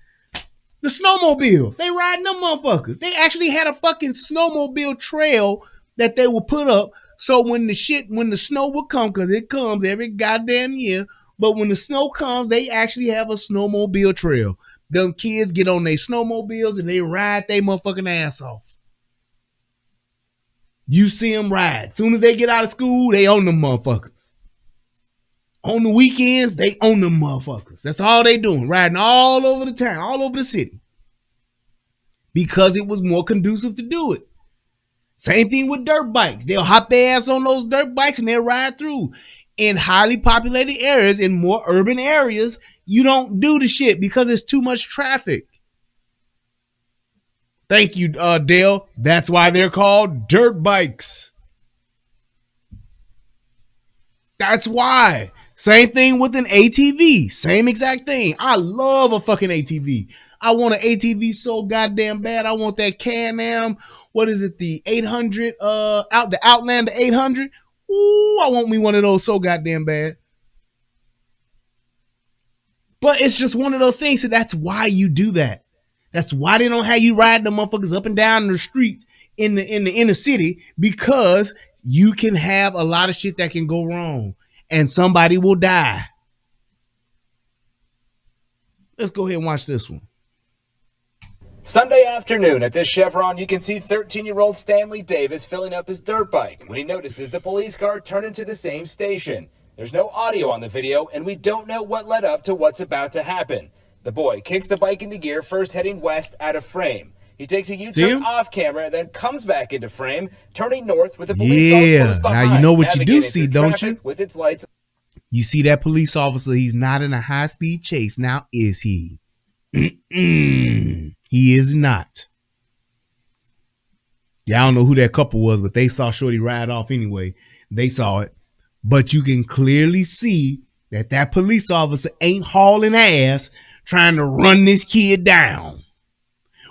the snowmobiles. They riding them motherfuckers. They actually had a fucking snowmobile trail that they would put up. So when the snow would come, because it comes every goddamn year, but when the snow comes, they actually have a snowmobile trail. Them kids get on their snowmobiles and they ride their motherfucking ass off. You see them ride. As soon as they get out of school, they own them motherfuckers. On the weekends, they own them motherfuckers. That's all they doing. Riding all over the town, all over the city. Because it was more conducive to do it. Same thing with dirt bikes. They'll hop their ass on those dirt bikes and they'll ride through. In highly populated areas, in more urban areas, you don't do the shit because it's too much traffic. Thank you, Dale. That's why they're called dirt bikes. That's why. Same thing with an ATV. Same exact thing. I love a fucking ATV. I want an ATV so goddamn bad. I want that Can-Am. What is it? The 800, the Outlander 800. Ooh, I want me one of those so goddamn bad. But it's just one of those things. So that's why you do that. That's why they don't have you ride the motherfuckers up and down the streets in the inner city, because you can have a lot of shit that can go wrong and somebody will die. Let's go ahead and watch this one. Sunday afternoon at this Chevron, you can see 13-year-old Stanley Davis filling up his dirt bike when he notices the police car turn into the same station. There's no audio on the video, and we don't know what led up to what's about to happen. The boy kicks the bike into gear, first heading west out of frame. He takes a U-turn off camera, then comes back into frame, turning north with the police car close behind. Now you know what you do see, don't you? With its lights. You see that police officer, he's not in a high-speed chase. Now, is he? He is not. Yeah, I don't know who that couple was, but they saw Shorty ride off anyway. They saw it. But you can clearly see that police officer ain't hauling ass trying to run this kid down.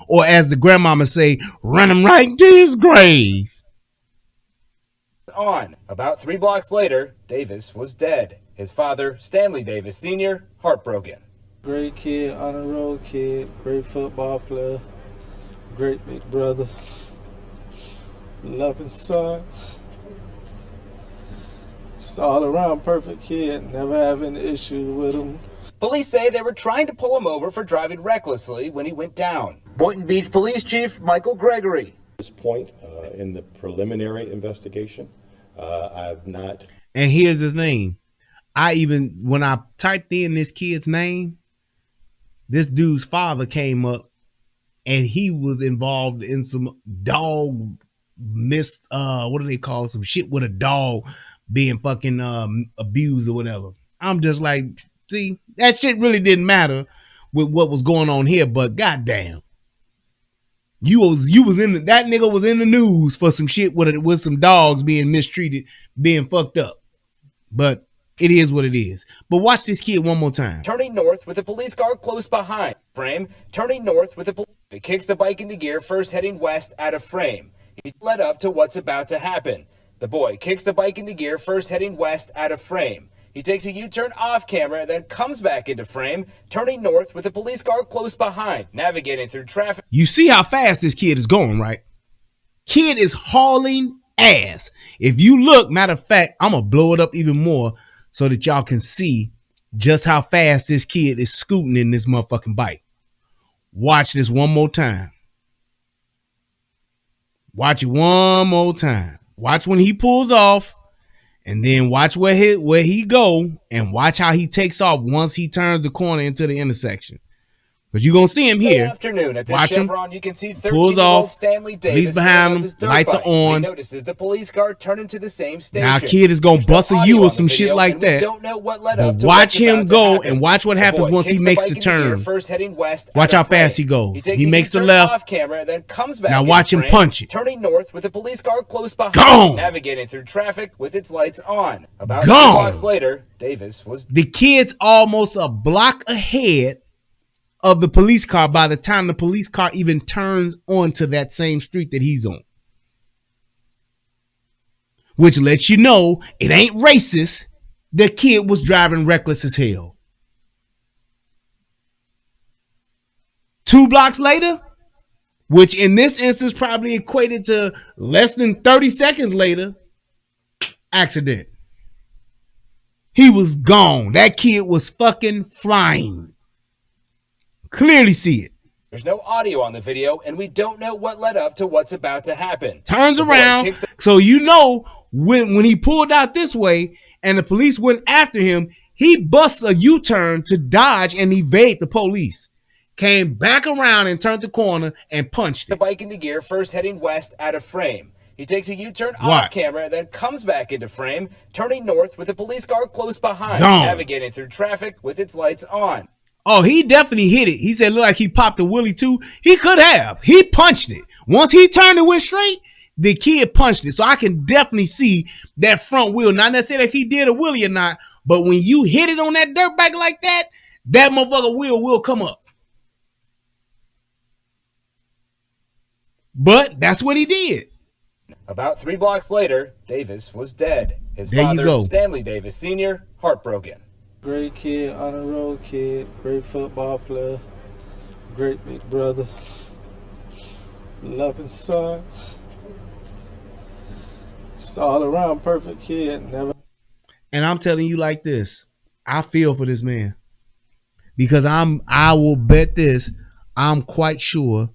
Or as the grandmama say, run him right to his grave. On. About 3 blocks later, Davis was dead. His father, Stanley Davis Sr., heartbroken. Great kid, honor roll kid, great football player, great big brother, loving son. Just all around perfect kid, never have any issues with him. Police say they were trying to pull him over for driving recklessly when he went down. Boynton Beach Police Chief Michael Gregory. At this point in the preliminary investigation, I've not. And here's the thing. When I typed in this kid's name, this dude's father came up and he was involved in some dog what do they call it? Some shit with a dog being fucking abused or whatever. I'm just like, see, that shit really didn't matter with what was going on here, but goddamn. You was in that nigga was in the news for some shit with some dogs being mistreated, being fucked up. But it is what it is. But watch this kid one more time. Turning north with a police car close behind. Frame. Turning north with He kicks the bike into gear, first heading west out of frame. He led up to what's about to happen. The boy kicks the bike into gear, first heading west out of frame. He takes a U-turn off camera, then comes back into frame, turning north with a police car close behind, navigating through traffic. You see how fast this kid is going, right? Kid is hauling ass. If you look, matter of fact, I'm going to blow it up even more so that y'all can see just how fast this kid is scooting in this motherfucking bike. Watch this one more time. Watch it one more time. Watch when he pulls off. And then watch where he go, and watch how he takes off once he turns the corner into the intersection. Because you're going to see him here. Afternoon at this watch Chevron, him. You can see Pulls off. Stanley Davis He's behind him. Lights are on. He notices the police car turn into the same station. Now, kid is going to bust a U or some shit like that. Don't know what led up but to watch him go and watch what happens once he makes the turn. First heading west watch how fast he goes. He makes the left. Off camera, then comes back now watch him punch it. Turning north with a police car close behind. Gone. Navigating through traffic with its lights on. About 2 Gone. blocks later, Davis was. The kid's almost a block ahead of the police car by the time the police car even turns onto that same street that he's on. which lets you know it ain't racist. The kid was driving reckless as hell. 2 blocks later, which in this instance probably equated to less than 30 seconds later, accident. He was gone. That kid was fucking flying. Clearly see it. There's no audio on the video, and we don't know what led up to what's about to happen. Turns The boy around. kicks the- So you know when he pulled out this way and the police went after him, he busts a U-turn to dodge and evade the police. Came back around and turned the corner and punched the it. bike into gear, first heading west out of frame. He takes a U-turn Watch. off camera, then comes back into frame, turning north with a police car close behind, Gone. navigating through traffic with its lights on. Oh, he definitely hit it. He said, look like he popped a wheelie too. He could have. He punched it. Once he turned and went straight, the kid punched it. So I can definitely see that front wheel. Not necessarily if he did a wheelie or not, but when you hit it on that dirt bike like that, that motherfucker wheel will come up. But that's what he did. About 3 blocks later, Davis was dead. His There you father, go. Stanley Davis Sr., heartbroken. Great kid, honor roll kid, great football player, great big brother, loving son. Just all around perfect kid. Never. And I'm telling you like this, I feel for this man. Because I will bet this, I'm quite sure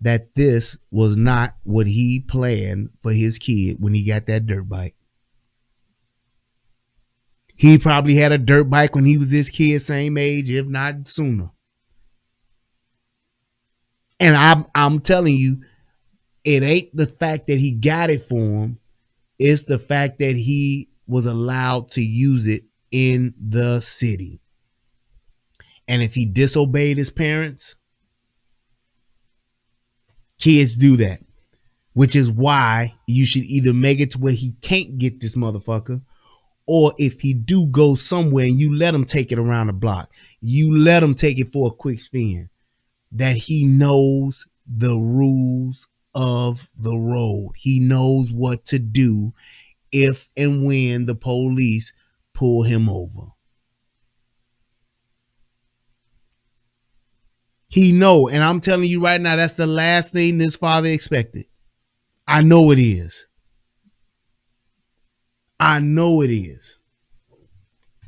that this was not what he planned for his kid when he got that dirt bike. He probably had a dirt bike when he was this kid, same age, if not sooner. And I'm telling you, it ain't the fact that he got it for him. It's the fact that he was allowed to use it in the city. And if he disobeyed his parents, kids do that. Which is why you should either make it to where he can't get this motherfucker, or if he do go somewhere and you let him take it around the block, you let him take it for a quick spin, that he knows the rules of the road. He knows what to do if and when the police pull him over. He know, and I'm telling you right now, that's the last thing this father expected. I know it is. I know it is.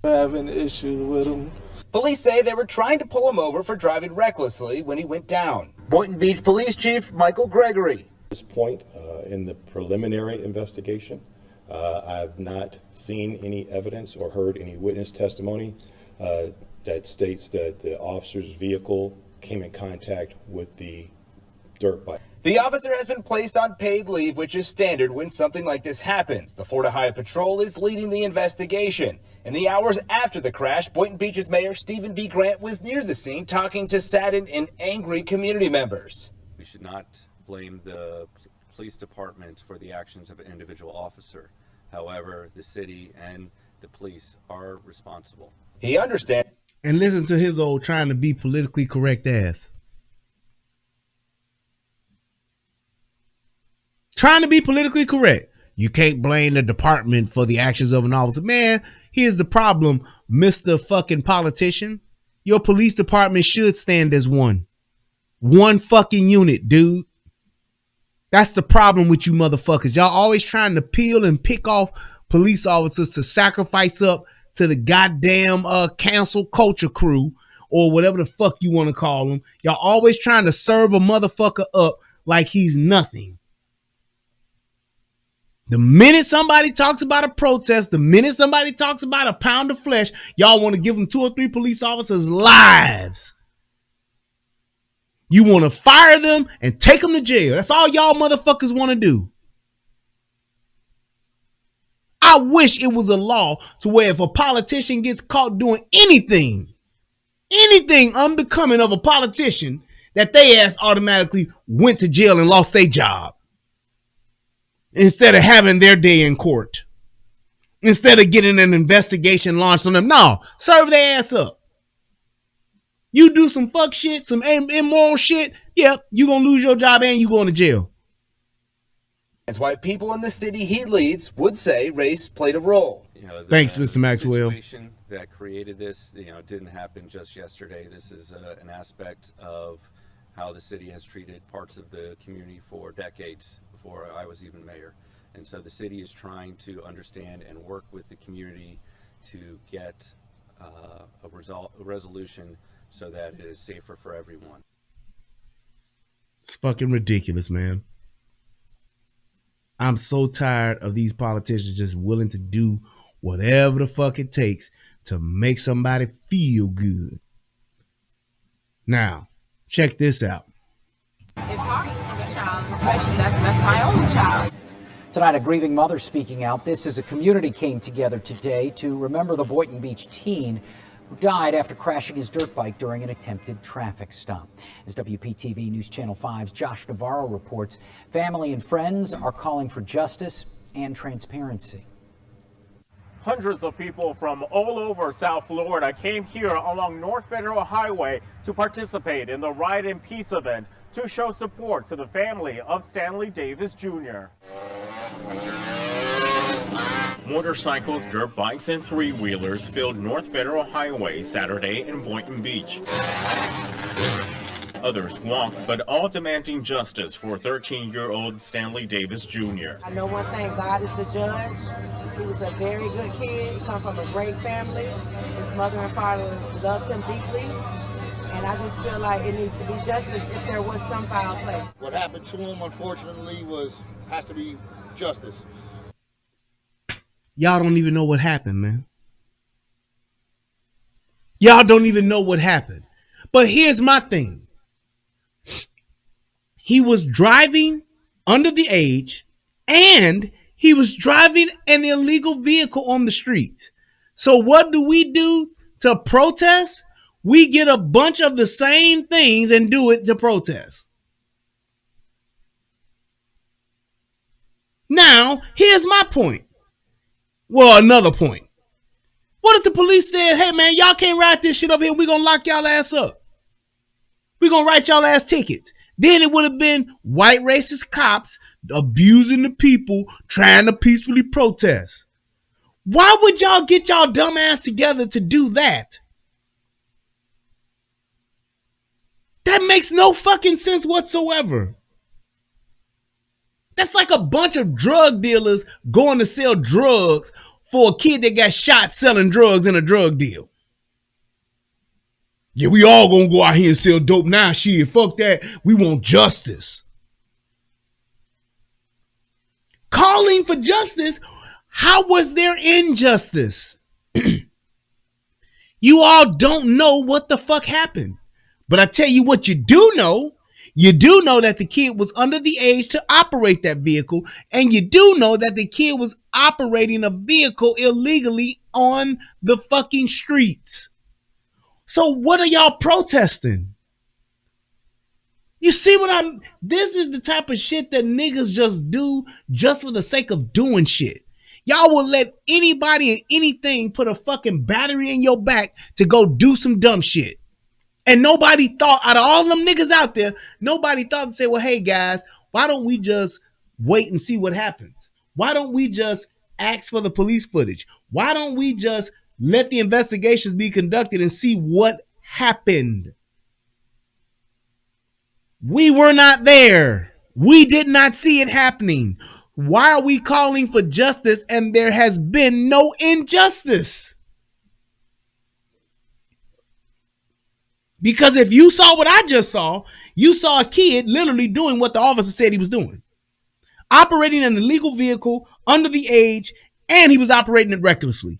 Having issues with him. Police say they were trying to pull him over for driving recklessly when he went down. Boynton Beach Police Chief Michael Gregory. At this point in the preliminary investigation, I've not seen any evidence or heard any witness testimony that states that the officer's vehicle came in contact with the dirt bike. The officer has been placed on paid leave, which is standard when something like this happens. The Florida Highway Patrol is leading the investigation. In the hours after the crash, Boynton Beach's Mayor Stephen B. Grant was near the scene talking to saddened and angry community members. We should not blame the police department for the actions of an individual officer. However, the city and the police are responsible. He understands. And listen to his old trying to be politically correct ass. Trying to be politically correct. You can't blame the department for the actions of an officer. Man, here's the problem, Mr. fucking politician. Your police department should stand as one. One fucking unit, dude. That's the problem with you motherfuckers. Y'all always trying to peel and pick off police officers to sacrifice up to the goddamn cancel culture crew or whatever the fuck you want to call them. Y'all always trying to serve a motherfucker up like he's nothing. The minute somebody talks about a protest, the minute somebody talks about a pound of flesh, y'all want to give them 2 or 3 police officers' lives. You want to fire them and take them to jail. That's all y'all motherfuckers want to do. I wish it was a law to where if a politician gets caught doing anything unbecoming of a politician, that they ass automatically went to jail and lost their job. Instead of having their day in court. Instead of getting an investigation launched on them. No, serve their ass up. You do some fuck shit, some immoral shit, yep, you gonna lose your job and you going to jail. That's why people in the city he leads would say race played a role. Thanks, Mr. Maxwell. The situation that created this, didn't happen just yesterday. This is an aspect of how the city has treated parts of the community for decades before I was even mayor. And so the city is trying to understand and work with the community to get a resolution so that it is safer for everyone. It's fucking ridiculous, man. I'm so tired of these politicians just willing to do whatever the fuck it takes to make somebody feel good. Now, check this out. It's hard losing a child, especially that's my only child. Tonight, a grieving mother speaking out. This as a community came together today to remember the Boynton Beach teen who died after crashing his dirt bike during an attempted traffic stop. As WPTV News Channel 5's Josh Navarro reports, family and friends are calling for justice and transparency. Hundreds of people from all over South Florida came here along North Federal Highway to participate in the Ride in Peace event to show support to the family of Stanley Davis Jr. Motorcycles, dirt bikes, and three-wheelers filled North Federal Highway Saturday in Boynton Beach. Others walked, but all demanding justice for 13-year-old Stanley Davis Jr. I know one thing, God is the judge. He was a very good kid. He comes from a great family. His mother and father loved him deeply. And I just feel like it needs to be justice if there was some foul play. What happened to him, unfortunately, has to be justice. Y'all don't even know what happened, man. Y'all don't even know what happened. But here's my thing. He was driving under the age and he was driving an illegal vehicle on the streets. So what do we do to protest? We get a bunch of the same things and do it to protest. Now, here's my point. Well, another point. What if the police said, hey, man, y'all can't ride this shit over here. We're going to lock y'all ass up. We're going to write y'all ass tickets. Then it would have been white racist cops abusing the people trying to peacefully protest. Why would y'all get y'all dumb ass together to do that? That makes no fucking sense whatsoever. That's like a bunch of drug dealers going to sell drugs for a kid that got shot selling drugs in a drug deal. Yeah, we all gonna go out here and sell dope now. Shit, fuck that. We want justice. Calling for justice? How was there injustice? You all don't know what the fuck happened. But I tell you what you do know. You do know that the kid was under the age to operate that vehicle. And you do know that the kid was operating a vehicle illegally on the fucking streets. So what are y'all protesting? You see what this is the type of shit that niggas just do just for the sake of doing shit. Y'all will let anybody and anything put a fucking battery in your back to go do some dumb shit. And nobody thought, out of all them niggas out there, nobody thought to say, well, hey guys, why don't we just wait and see what happens? Why don't we just ask for the police footage? Why don't we just let the investigations be conducted and see what happened? We were not there. We did not see it happening. Why are we calling for justice and there has been no injustice? Because if you saw what I just saw, you saw a kid literally doing what the officer said he was doing. Operating an illegal vehicle under the age, and he was operating it recklessly.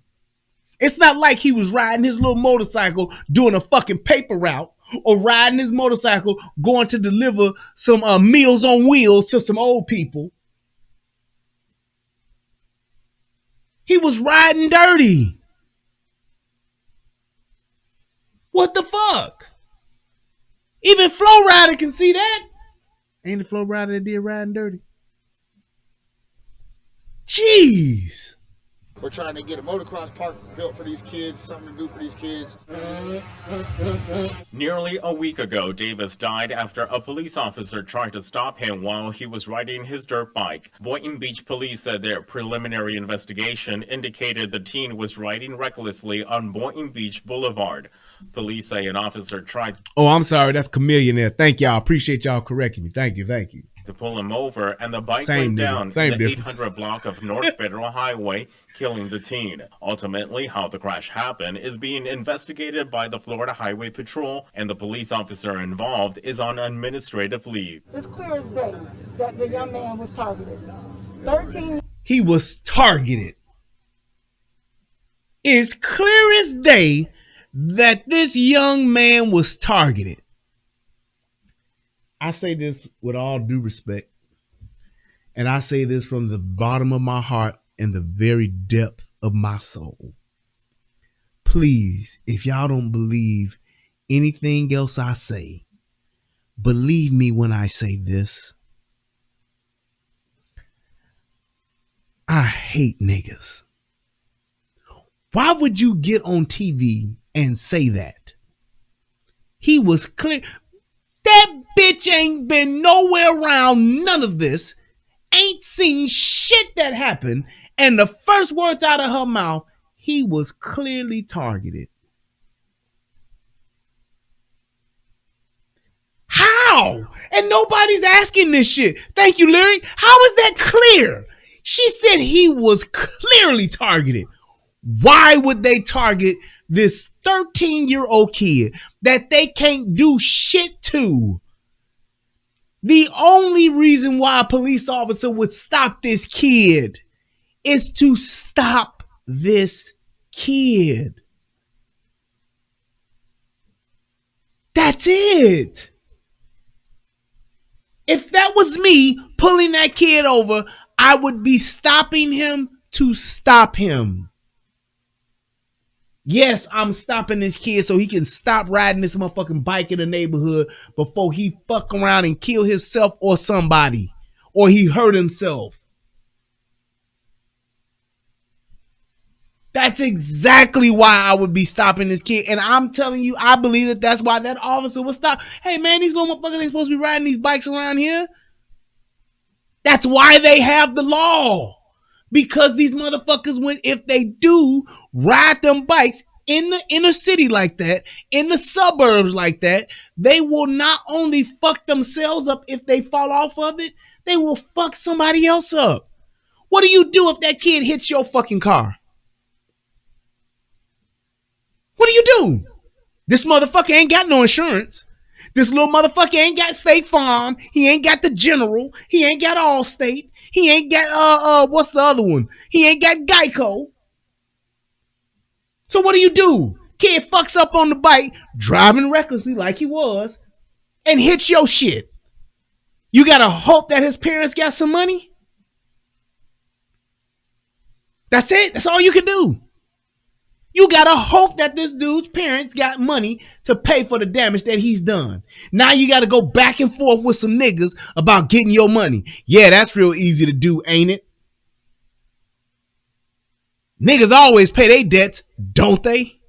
It's not like he was riding his little motorcycle doing a fucking paper route or riding his motorcycle going to deliver some Meals on Wheels to some old people. He was riding dirty. What the fuck? Even Flow Rider can see that. Ain't the Flow Rider that did Riding Dirty? Jeez. We're trying to get a motocross park built for these kids, something to do for these kids. Nearly a week ago, Davis died after a police officer tried to stop him while he was riding his dirt bike. Boynton Beach police said their preliminary investigation indicated the teen was riding recklessly on Boynton Beach Boulevard. Police say an officer tried... Oh, I'm sorry. That's Chameleon there. Thank y'all. Appreciate y'all correcting me. Thank you. Thank you. ...to pull him over, and the bike Same went down in the difference. 800 block of North Federal Highway, killing the teen. Ultimately, how the crash happened is being investigated by the Florida Highway Patrol, and the police officer involved is on administrative leave. It's clear as day that the young man was targeted. 13. He was targeted. It's clear as day that this young man was targeted. I say this with all due respect, and I say this from the bottom of my heart and the very depth of my soul. Please, if y'all don't believe anything else I say, believe me when I say this. I hate niggas. Why would you get on TV and say that? He was clear. That bitch ain't been nowhere around none of this, ain't seen shit that happened, and the first words out of her mouth, he was clearly targeted. How? And nobody's asking this shit. Thank you, Larry. How is that clear? She said he was clearly targeted. Why would they target this 13-year-old kid that they can't do shit to? The only reason why a police officer would stop this kid is to stop this kid. That's it. If that was me pulling that kid over, I would be stopping him to stop him. Yes, I'm stopping this kid so he can stop riding this motherfucking bike in the neighborhood before he fuck around and kill himself or somebody, or he hurt himself. That's exactly why I would be stopping this kid. And I'm telling you, I believe that that's why that officer would stop. Hey man, these little motherfuckers ain't supposed to be riding these bikes around here. That's why they have the law. Because these motherfuckers, if they do ride them bikes in the inner city like that, in the suburbs like that, they will not only fuck themselves up if they fall off of it, they will fuck somebody else up. What do you do if that kid hits your fucking car? What do you do? This motherfucker ain't got no insurance. This little motherfucker ain't got State Farm. He ain't got the General. He ain't got Allstate. He ain't got, what's the other one? He ain't got Geico. So what do? Kid fucks up on the bike, driving recklessly like he was, and hits your shit. You gotta hope that his parents got some money? That's it. That's all you can do. You gotta hope that this dude's parents got money to pay for the damage that he's done. Now you gotta go back and forth with some niggas about getting your money. Yeah, that's real easy to do, ain't it? Niggas always pay their debts, don't they?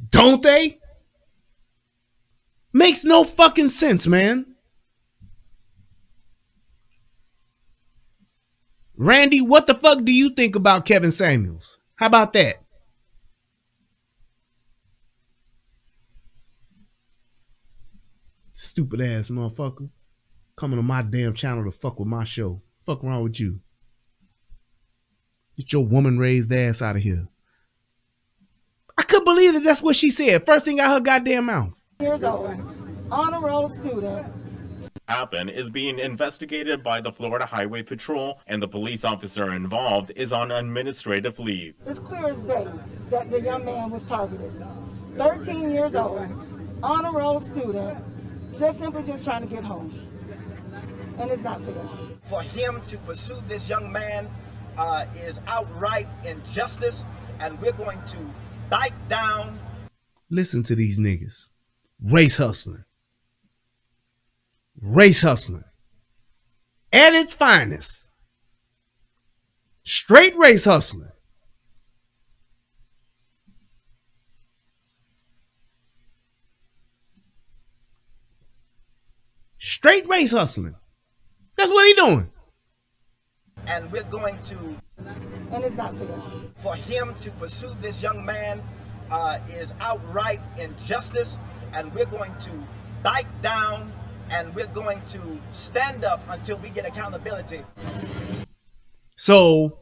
Don't they? Makes no fucking sense, man. Randy, what the fuck do you think about Kevin Samuels? How about that? Stupid ass motherfucker. Coming to my damn channel to fuck with my show. Fuck wrong with you? Get your woman raised ass out of here. I couldn't believe that that's what she said. First thing out her goddamn mouth. Years old, honor roll student. Happen is being investigated by the Florida Highway Patrol, and the police officer involved is on administrative leave. It's clear as day that the young man was targeted. 13 years old, honor roll student, just trying to get home. And it's not fair. For him to pursue this young man is outright injustice, and we're going to bite down. Listen to these niggas. Race hustling. Race hustling at its finest. Straight race hustling. Straight race hustling. That's what he doing. And we're going to, And it's not fair. for him to pursue this young man is outright injustice, and we're going to bite down and we're going to stand up until we get accountability. So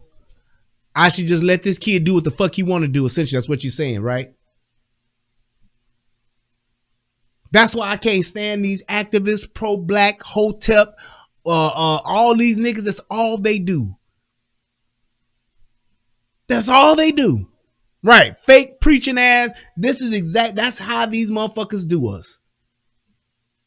I should just let this kid do what the fuck he want to do. Essentially, that's what you're saying, right? That's why I can't stand these activists, pro-black, hotep, all these niggas. That's all they do. That's all they do. Right. Fake preaching ass. That's how these motherfuckers do us.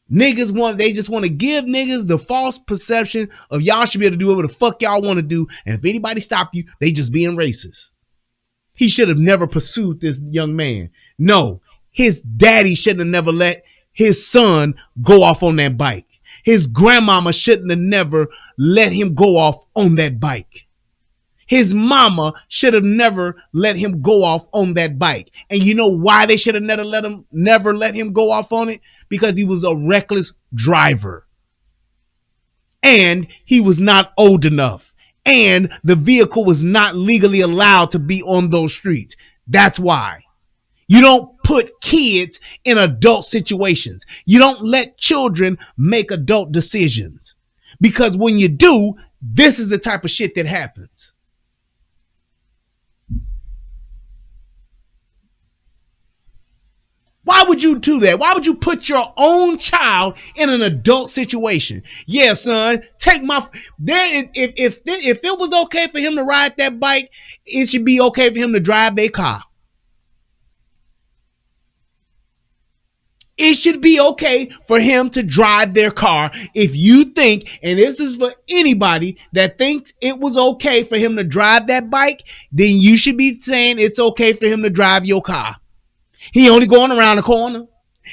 They just want to give niggas the false perception of y'all should be able to do whatever the fuck y'all want to do. And if anybody stop you, they just being racist. He should have never pursued this young man. No, his daddy shouldn't have never let his son go off on that bike. His grandmama shouldn't have never let him go off on that bike. His mama should have never let him go off on that bike. And you know why they should have never let him go off on it? Because he was a reckless driver. And he was not old enough. And the vehicle was not legally allowed to be on those streets. That's why. You don't put kids in adult situations. You don't let children make adult decisions. Because when you do, this is the type of shit that happens. Why would you do that? Why would you put your own child in an adult situation? Yeah, son, take my if it was okay for him to ride that bike, it should be okay for him to drive a car. It should be okay for him to drive their car. If you think, and this is for anybody that thinks it was okay for him to drive that bike, then you should be saying it's okay for him to drive your car. He only going around the corner.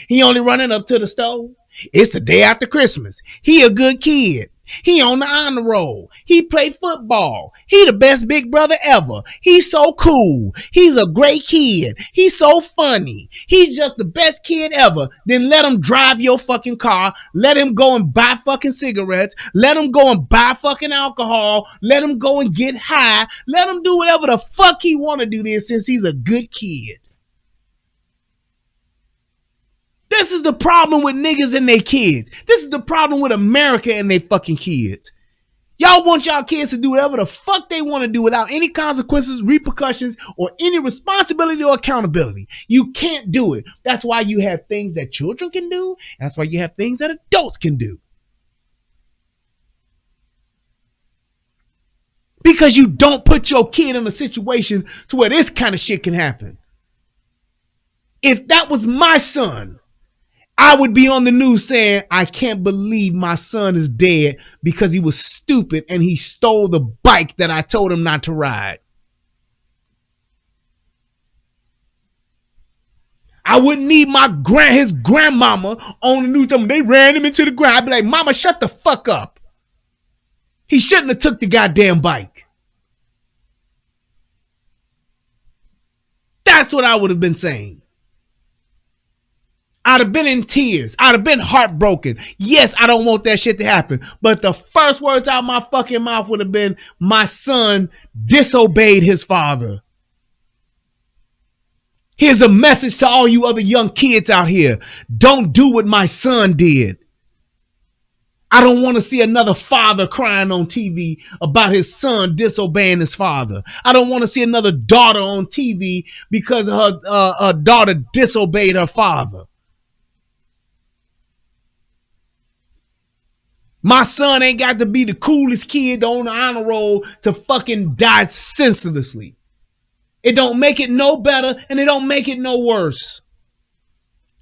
He only running up to the stove. It's the day after Christmas. He a good kid. He on the honor roll. He played football. He the best big brother ever. He's so cool. He's a great kid. He's so funny. He's just the best kid ever. Then let him drive your fucking car. Let him go and buy fucking cigarettes. Let him go and buy fucking alcohol. Let him go and get high. Let him do whatever the fuck he want to do this since he's a good kid. This is the problem with niggas and their kids. This is the problem with America and their fucking kids. Y'all want y'all kids to do whatever the fuck they want to do without any consequences, repercussions, or any responsibility or accountability. You can't do it. That's why you have things that children can do. That's why you have things that adults can do. Because you don't put your kid in a situation to where this kind of shit can happen. If that was my son, I would be on the news saying, I can't believe my son is dead because he was stupid and he stole the bike that I told him not to ride. I wouldn't need his grandmama on the news. They ran him into the ground. I'd be like, Mama, shut the fuck up. He shouldn't have took the goddamn bike. That's what I would have been saying. I'd have been in tears. I'd have been heartbroken. Yes, I don't want that shit to happen. But the first words out of my fucking mouth would have been, my son disobeyed his father. Here's a message to all you other young kids out here. Don't do what my son did. I don't want to see another father crying on TV about his son disobeying his father. I don't want to see another daughter on TV because her daughter disobeyed her father. My son ain't got to be the coolest kid on the honor roll to fucking die senselessly. It don't make it no better and it don't make it no worse.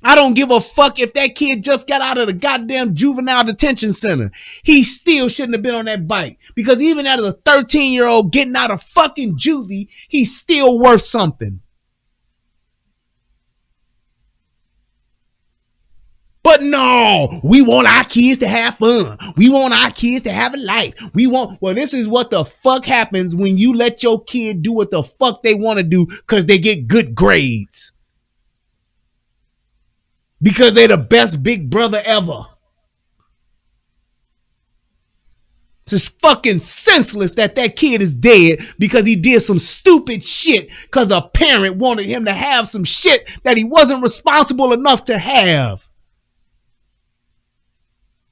I don't give a fuck if that kid just got out of the goddamn juvenile detention center. He still shouldn't have been on that bike. Because even as a 13-year-old getting out of fucking juvie, he's still worth something. But no, we want our kids to have fun. We want our kids to have a life. Well, this is what the fuck happens when you let your kid do what the fuck they want to do because they get good grades. Because they're the best big brother ever. It's just fucking senseless that kid is dead because he did some stupid shit because a parent wanted him to have some shit that he wasn't responsible enough to have.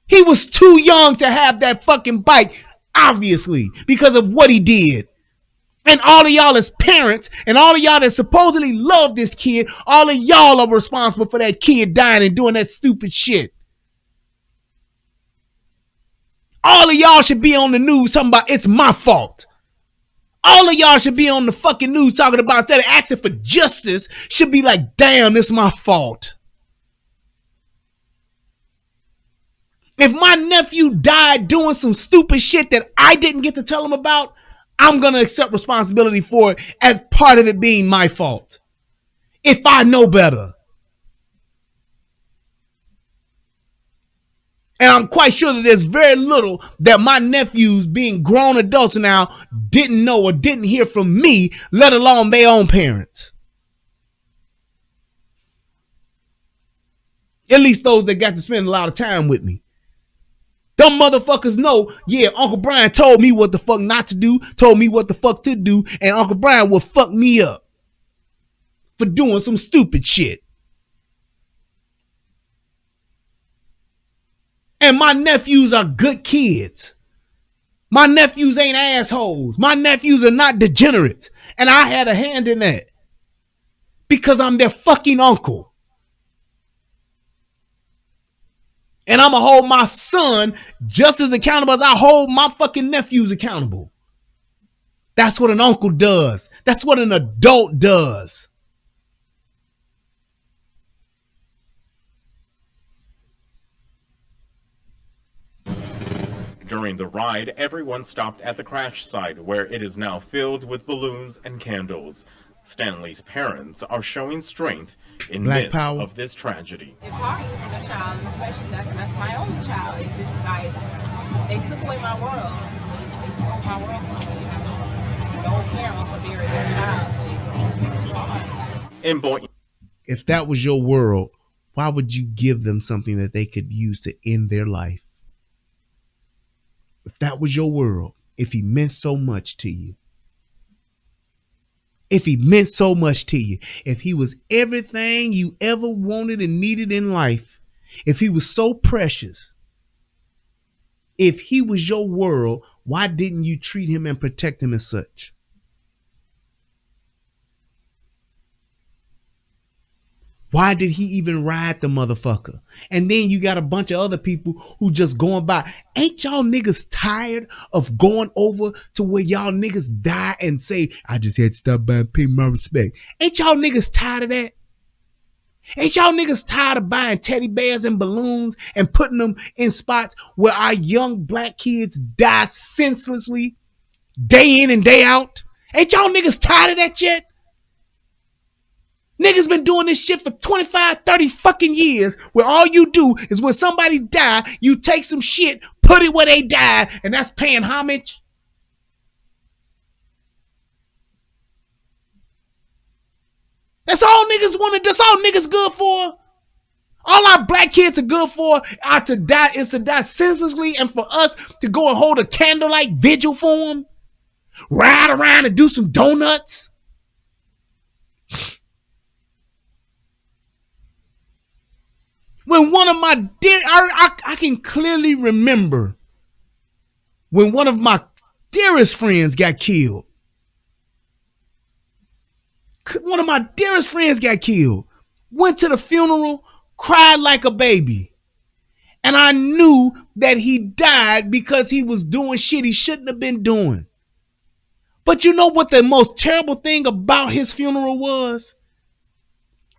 He was too young to have that fucking bike, obviously, because of what he did. And all of y'all as parents, and all of y'all that supposedly love this kid, all of y'all are responsible for that kid dying and doing that stupid shit. All of y'all should be on the news talking about it's my fault. All of y'all should be on the fucking news talking about that, asking for justice, should be like, damn, it's my fault. If my nephew died doing some stupid shit that I didn't get to tell him about, I'm going to accept responsibility for it as part of it being my fault. If I know better. And I'm quite sure that there's very little that my nephews, being grown adults now, didn't know or didn't hear from me, let alone their own parents. At least those that got to spend a lot of time with me. Them motherfuckers know, yeah, Uncle Brian told me what the fuck not to do, told me what the fuck to do, and Uncle Brian will fuck me up for doing some stupid shit. And my nephews are good kids. My nephews ain't assholes. My nephews are not degenerates. And I had a hand in that. Because I'm their fucking uncle. And I'm going to hold my son just as accountable as I hold my fucking nephews accountable. That's what an uncle does. That's what an adult does. During the ride, everyone stopped at the crash site, where it is now filled with balloons and candles. Stanley's parents are showing strength in Black midst power. of this tragedy. It's hard losing a child, especially that's my only child. It's just like, they took away my world. They stole my world from me. The whole parents for burying this child. So it's hard. In Boynton, If that was your world, why would you give them something that they could use to end their life? If that was your world, if he meant so much to you, if he meant so much to you, if he was everything you ever wanted and needed in life, if he was so precious, if he was your world, why didn't you treat him and protect him as such? Why did he even ride the motherfucker? And then you got a bunch of other people who just going by. Ain't y'all niggas tired of going over to where y'all niggas die and say, I just had to stop by and pay my respect? Ain't y'all niggas tired of that? Ain't y'all niggas tired of buying teddy bears and balloons and putting them in spots where our young black kids die senselessly day in and day out? Ain't y'all niggas tired of that yet? Niggas been doing this shit for 25, 30 fucking years, where all you do is when somebody die, you take some shit, put it where they died, and that's paying homage. That's all niggas want to, that's all niggas good for. All our black kids are good for are to die, is to die senselessly, and for us to go and hold a candlelight vigil for them. Ride around and do some donuts. When one of my I can clearly remember when one of my dearest friends got killed. One of my dearest friends got killed. Went to the funeral, cried like a baby. And I knew that he died because he was doing shit he shouldn't have been doing. But you know what the most terrible thing about his funeral was?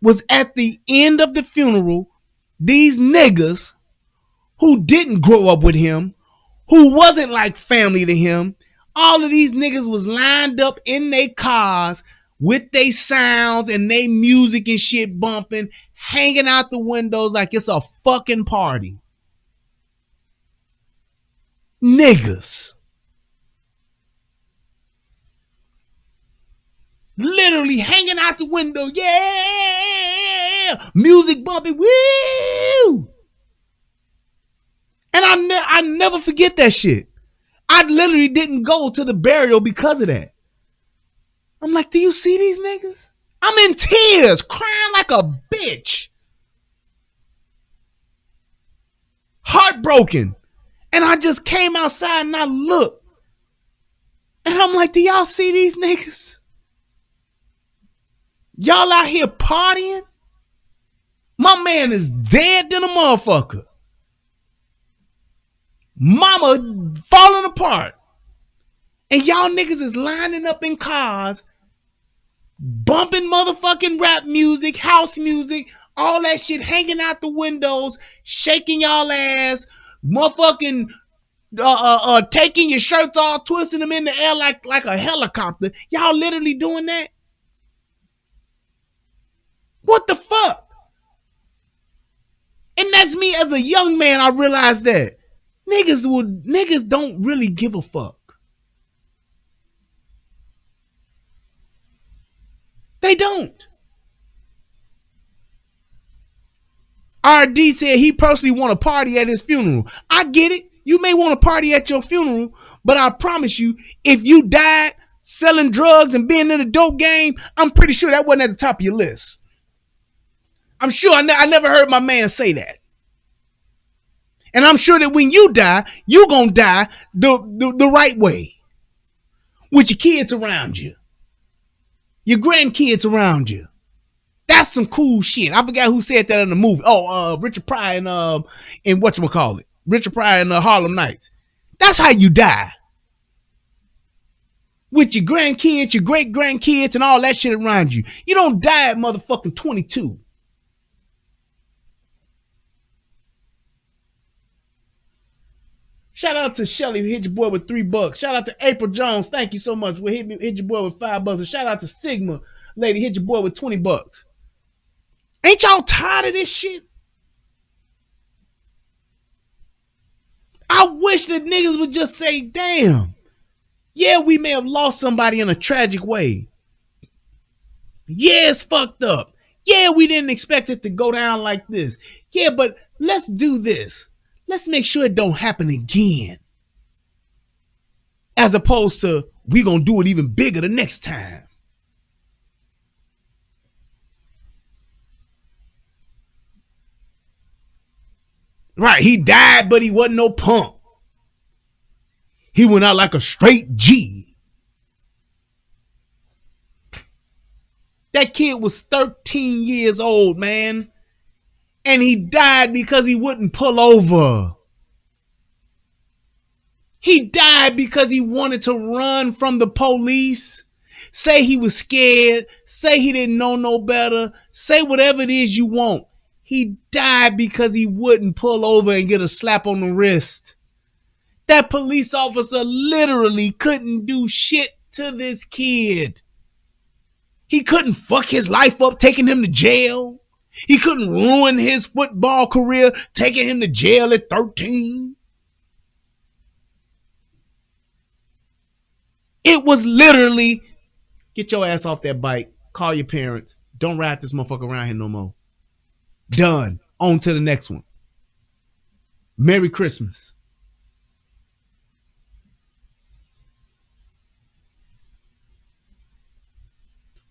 Was at the end of the funeral, these niggas who didn't grow up with him, who wasn't like family to him, all of these niggas was lined up in their cars with they sounds and they music and shit bumping, hanging out the windows like it's a fucking party. Niggas. Literally hanging out the window. Yeah. Music bumping. Woo. And I never forget that shit. I literally didn't go to the burial because of that. I'm like, do you see these niggas? I'm in tears, crying like a bitch. Heartbroken. And I just came outside and I looked. And I'm like, do y'all see these niggas? Y'all out here partying? My man is dead than a motherfucker. Mama falling apart. And y'all niggas is lining up in cars, bumping motherfucking rap music, house music, all that shit, hanging out the windows, shaking y'all ass, motherfucking taking your shirts off, twisting them in the air like a helicopter. Y'all literally doing that? What the fuck? And that's me as a young man. I realized that niggas don't really give a fuck. They don't. RD said he personally want to party at his funeral. I get it. You may want to party at your funeral, but I promise you, if you died selling drugs and being in a dope game, I'm pretty sure that wasn't at the top of your list. I'm sure I never heard my man say that. And I'm sure that when you die, you're going to die the right way. With your kids around you. Your grandkids around you. That's some cool shit. I forgot who said that in the movie. Oh, Richard Pryor in whatchamacallit. Richard Pryor in Harlem Nights. That's how you die. With your grandkids, your great grandkids, and all that shit around you. You don't die at motherfucking 22. Shout out to Shelly who hit your boy with $3. Shout out to April Jones. Thank you so much. We hit your boy with $5. And shout out to Sigma lady, hit your boy with $20. Ain't y'all tired of this shit? I wish that niggas would just say, damn. Yeah, we may have lost somebody in a tragic way. Yeah, it's fucked up. Yeah, we didn't expect it to go down like this. Yeah, but let's do this. Let's make sure it don't happen again. As opposed to, we gonna do it even bigger the next time. Right, he died, but he wasn't no punk. He went out like a straight G. That kid was 13 years old, man. And he died because he wouldn't pull over. He died because he wanted to run from the police. Say he was scared. Say he didn't know no better. Say whatever it is you want. He died because he wouldn't pull over and get a slap on the wrist. That police officer literally couldn't do shit to this kid. He couldn't fuck his life up taking him to jail. He couldn't ruin his football career taking him to jail at 13. It was literally, get your ass off that bike, call your parents, don't ride this motherfucker around here no more. Done. On to the next one. Merry Christmas.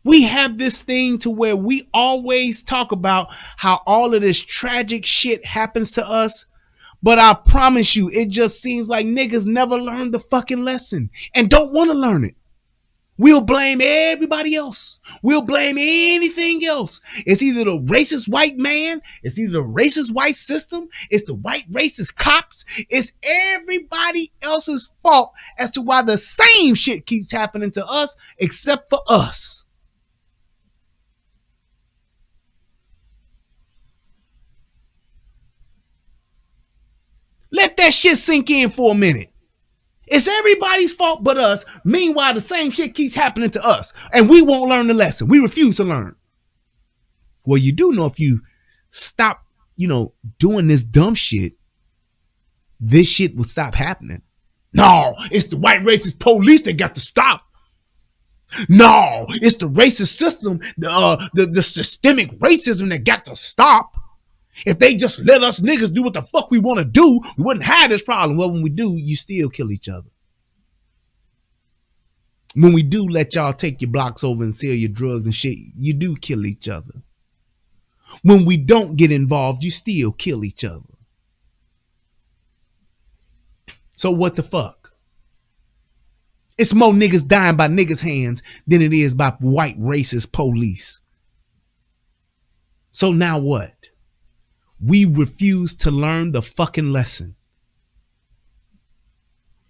We have this thing to where we always talk about how all of this tragic shit happens to us. But I promise you, it just seems like niggas never learned the fucking lesson and don't want to learn it. We'll blame everybody else. We'll blame anything else. It's either the racist white man. It's either the racist white system. It's the white racist cops. It's everybody else's fault as to why the same shit keeps happening to us except for us. Let that shit sink in for a minute. It's everybody's fault but us. Meanwhile, the same shit keeps happening to us. And we won't learn the lesson. We refuse to learn. Well, you do know if you stop, doing this dumb shit, this shit will stop happening. No, it's the white racist police that got to stop. No, it's the racist system, the systemic racism that got to stop. If they just let us niggas do what the fuck we want to do, we wouldn't have this problem. Well, when we do, you still kill each other. When we do let y'all take your blocks over and sell your drugs and shit, you do kill each other. When we don't get involved, you still kill each other. So what the fuck? It's more niggas dying by niggas' hands than it is by white racist police. So now what? We refuse to learn the fucking lesson.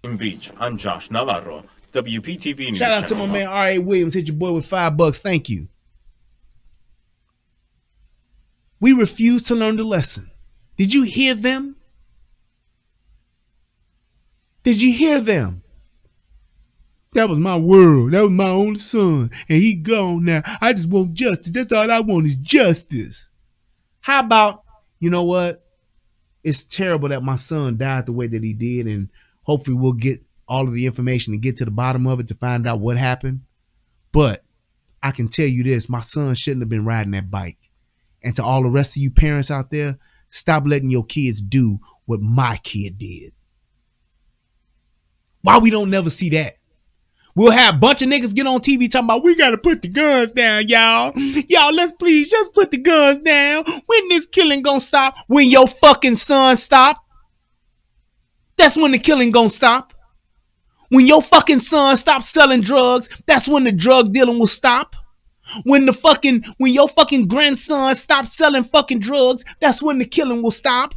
In Beach, I'm Josh Navarro, WPTV News. Shout out to my man R.A. Williams. Hit your boy with $5. Thank you. We refuse to learn the lesson. Did you hear them? Did you hear them? That was my world. That was my only son. And he gone now. I just want justice. That's all I want is justice. How about, you know what? It's terrible that my son died the way that he did. And hopefully we'll get all of the information and get to the bottom of it to find out what happened. But I can tell you this. My son shouldn't have been riding that bike. And to all the rest of you parents out there, stop letting your kids do what my kid did. Why we don't never see that? We'll have a bunch of niggas get on TV talking about we got to put the guns down, y'all. Y'all, let's please just put the guns down. When this killing gonna stop? When your fucking son stop? That's when the killing gonna stop. When your fucking son stops selling drugs, that's when the drug dealing will stop. When your fucking grandson stops selling fucking drugs, that's when the killing will stop.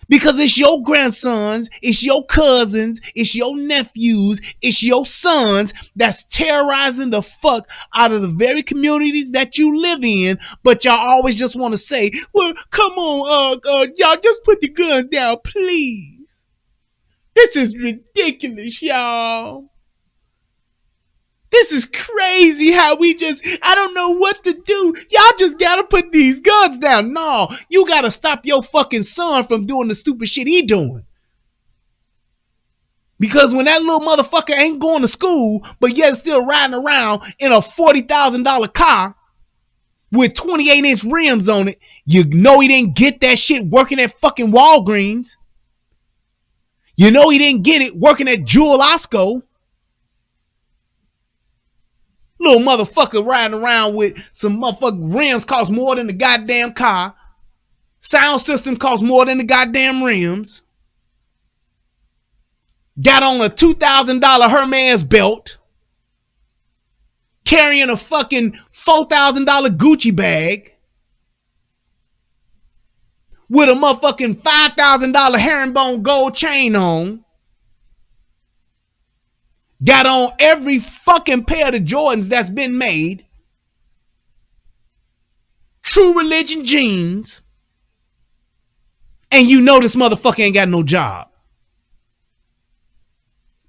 Because it's your grandsons, it's your cousins, it's your nephews, it's your sons that's terrorizing the fuck out of the very communities that you live in. But y'all always just want to say, well, come on, y'all just put the guns down, please. This is ridiculous, y'all. This is crazy how I don't know what to do. Y'all just gotta put these guns down. No, you gotta stop your fucking son from doing the stupid shit he doing. Because when that little motherfucker ain't going to school, but yet still riding around in a $40,000 car with 28-inch rims on it, you know he didn't get that shit working at fucking Walgreens. You know he didn't get it working at Jewel Osco. Little motherfucker riding around with some motherfucking rims cost more than the goddamn car. Sound system costs more than the goddamn rims. Got on a $2,000 Hermes belt. Carrying a fucking $4,000 Gucci bag. With a motherfucking $5,000 herringbone gold chain on. Got on every fucking pair of the Jordans that's been made. True Religion jeans. And you know this motherfucker ain't got no job.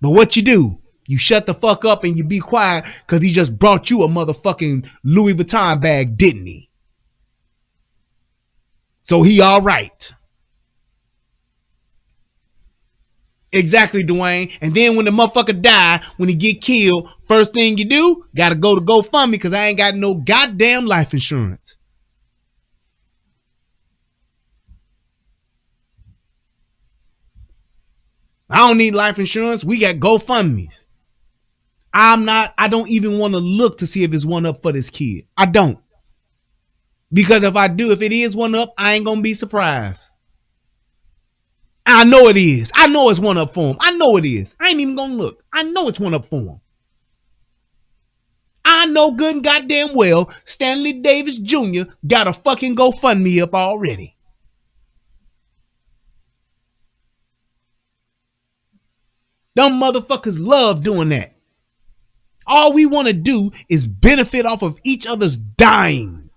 But what you do? You shut the fuck up and you be quiet because he just brought you a motherfucking Louis Vuitton bag, didn't he? So he all right. Exactly, Dwayne. And then when the motherfucker die, when he get killed, first thing you do, gotta go to GoFundMe because I ain't got no goddamn life insurance. I don't need life insurance. We got GoFundMes. I don't even want to look to see if it's one up for this kid. I don't. Because if I do, if it is one up, I ain't gonna be surprised. I know it is. I know it's one up for him. I know it is. I ain't even gonna look. I know it's one up for him. I know good and goddamn well Stanley Davis Jr. got a fucking GoFundMe up already. Them motherfuckers love doing that. All we want to do is benefit off of each other's dying.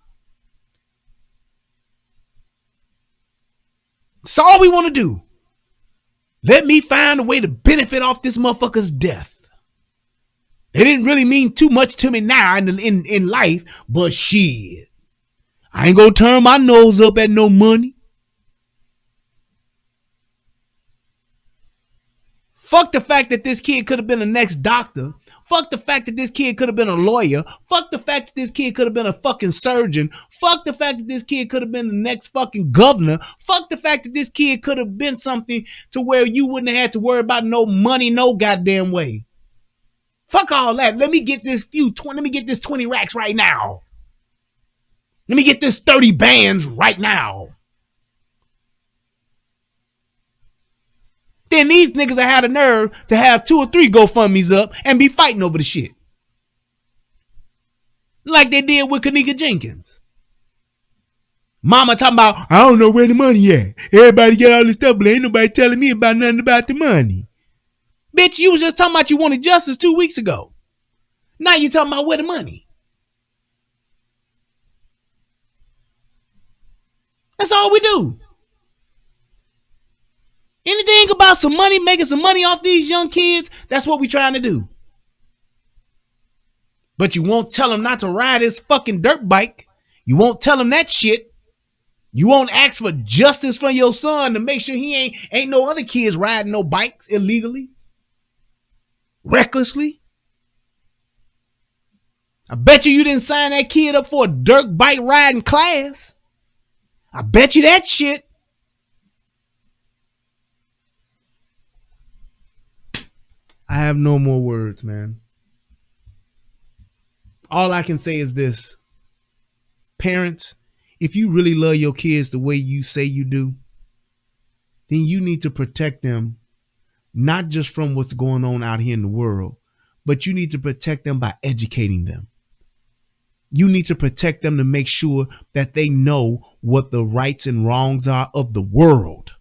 That's all we want to do. Let me find a way to benefit benefit off this motherfucker's death. It didn't really mean too much to me now in life, but shit. I ain't gonna turn my nose up at no money. Fuck the fact that this kid could have been the next doctor. Fuck the fact that this kid could have been a lawyer. Fuck the fact that this kid could have been a fucking surgeon. Fuck the fact that this kid could have been the next fucking governor. Fuck the fact that this kid could have been something to where you wouldn't have had to worry about no money, no goddamn way. Fuck all that. Let me get this 20 racks right now. Let me get this 30 bands right now. Then these niggas have had a nerve to have 2 or 3 GoFundMe's up and be fighting over the shit. Like they did with Kanika Jenkins. Mama talking about, I don't know where the money at. Everybody got all this stuff, but ain't nobody telling me about nothing about the money. Bitch, you was just talking about you wanted justice 2 weeks ago. Now you talking about where the money. That's all we do. Anything about some money, making some money off these young kids, that's what we trying to do. But you won't tell them not to ride his fucking dirt bike. You won't tell them that shit. You won't ask for justice for your son to make sure he ain't no other kids riding no bikes illegally, recklessly. I bet you didn't sign that kid up for a dirt bike riding class. I bet you that shit. I have no more words, man. All I can say is this. Parents, if you really love your kids the way you say you do, then you need to protect them, not just from what's going on out here in the world, but you need to protect them by educating them. You need to protect them to make sure that they know what the rights and wrongs are of the world,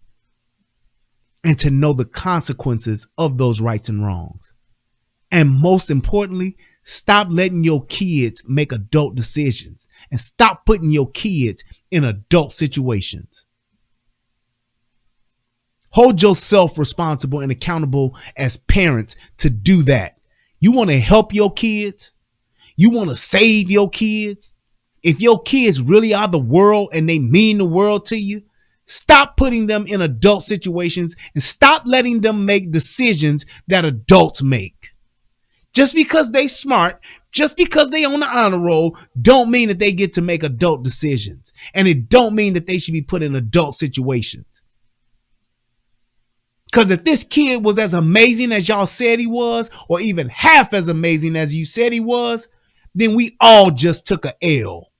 and to know the consequences of those rights and wrongs. And most importantly, stop letting your kids make adult decisions and stop putting your kids in adult situations. Hold yourself responsible and accountable as parents to do that. You want to help your kids? You want to save your kids? If your kids really are the world and they mean the world to you, stop putting them in adult situations and stop letting them make decisions that adults make. Just because they smart, just because they on the honor roll, don't mean that they get to make adult decisions. And it don't mean that they should be put in adult situations. Because if this kid was as amazing as y'all said he was, or even half as amazing as you said he was, then we all just took a L.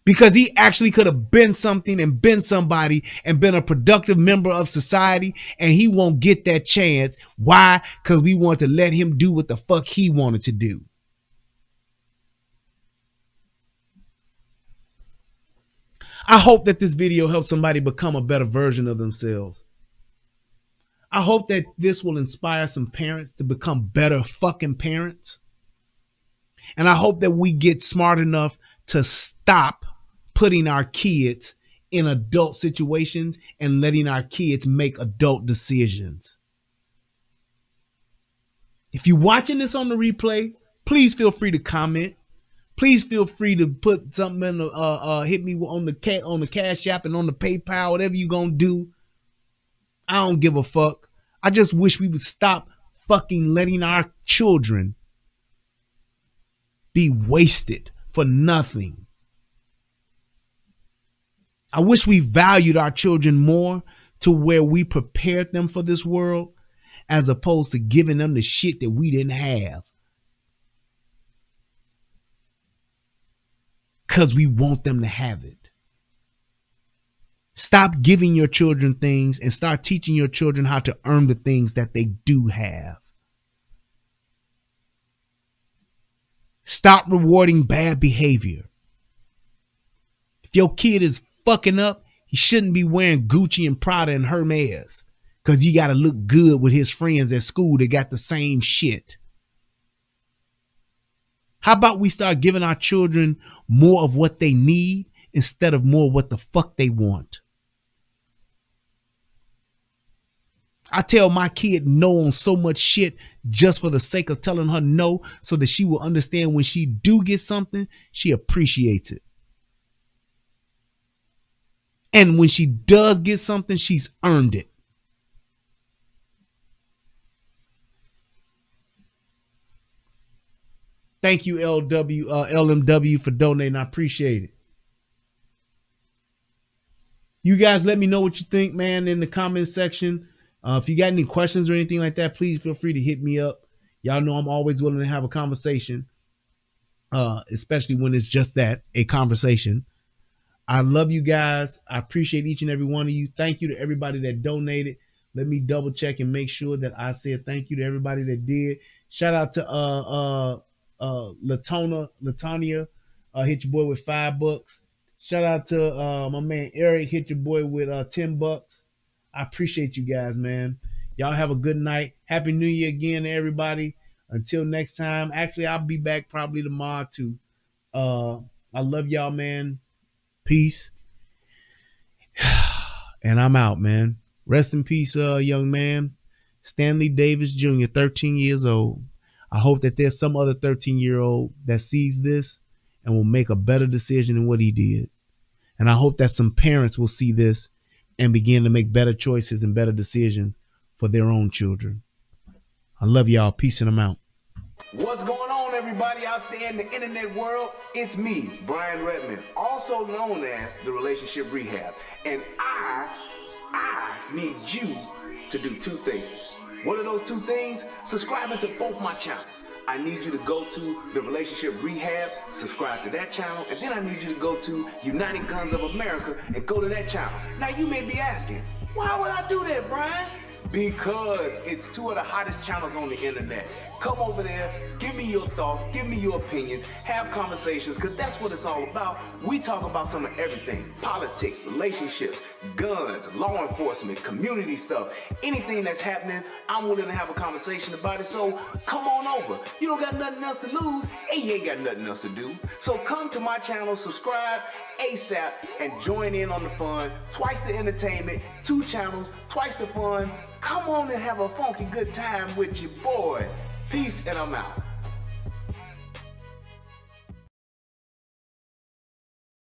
Because he actually could have been something and been somebody and been a productive member of society, and he won't get that chance. Why? Because we want to let him do what the fuck he wanted to do. I hope that this video helps somebody become a better version of themselves. I hope that this will inspire some parents to become better fucking parents. And I hope that we get smart enough to stop putting our kids in adult situations and letting our kids make adult decisions. If you're watching this on the replay, please feel free to comment. Please feel free to put something in the, hit me on the Cash App and on the PayPal, whatever you gonna do. I don't give a fuck. I just wish we would stop fucking letting our children be wasted for nothing. I wish we valued our children more to where we prepared them for this world as opposed to giving them the shit that we didn't have. Because we want them to have it. Stop giving your children things and start teaching your children how to earn the things that they do have. Stop rewarding bad behavior. If your kid is fucking up, he shouldn't be wearing Gucci and Prada and Hermes because he got to look good with his friends at school that got the same shit. How about we start giving our children more of what they need instead of more what the fuck they want? I tell my kid no on so much shit just for the sake of telling her no, so that she will understand when she do get something, she appreciates it. And when she does get something, she's earned it. Thank you, LMW, for donating. I appreciate it. You guys let me know what you think, man, in the comment section. If you got any questions or anything like that, please feel free to hit me up. Y'all know I'm always willing to have a conversation, especially when it's just that, a conversation. I love you guys. I appreciate each and every one of you. Thank you to everybody that donated. Let me double check and make sure that I said thank you to everybody that did. Shout out to Latanya, hit your boy with $5. Shout out to my man Eric, hit your boy with $10. I appreciate you guys, man. Y'all have a good night. Happy New Year again to everybody. Until next time. Actually, I'll be back probably tomorrow too. I love y'all, man. Peace. And I'm out, man. Rest in peace, young man. Stanley Davis Jr., 13 years old. I hope that there's some other 13-year-old that sees this and will make a better decision than what he did. And I hope that some parents will see this and begin to make better choices and better decisions for their own children. I love y'all. Peace, and I'm out. What's going on, everybody out there in the internet world? It's me, Brian Redmond, also known as the Relationship Rehab. And I need you to do two things. What are those two things? Subscribing to both my channels. I need you to go to the Relationship Rehab, subscribe to that channel, and then I need you to go to United Guns of America and go to that channel. Now you may be asking, why would I do that, Brian? Because it's two of the hottest channels on the internet. Come over there, give me your thoughts, give me your opinions, have conversations, because that's what it's all about. We talk about some of everything: politics, relationships, guns, law enforcement, community stuff. Anything that's happening, I'm willing to have a conversation about it. So come on over. You don't got nothing else to lose, and you ain't got nothing else to do. So come to my channel, subscribe ASAP, and join in on the fun. Twice the entertainment, 2 channels, twice the fun. Come on and have a funky good time with your boy. Peace, and I'm out.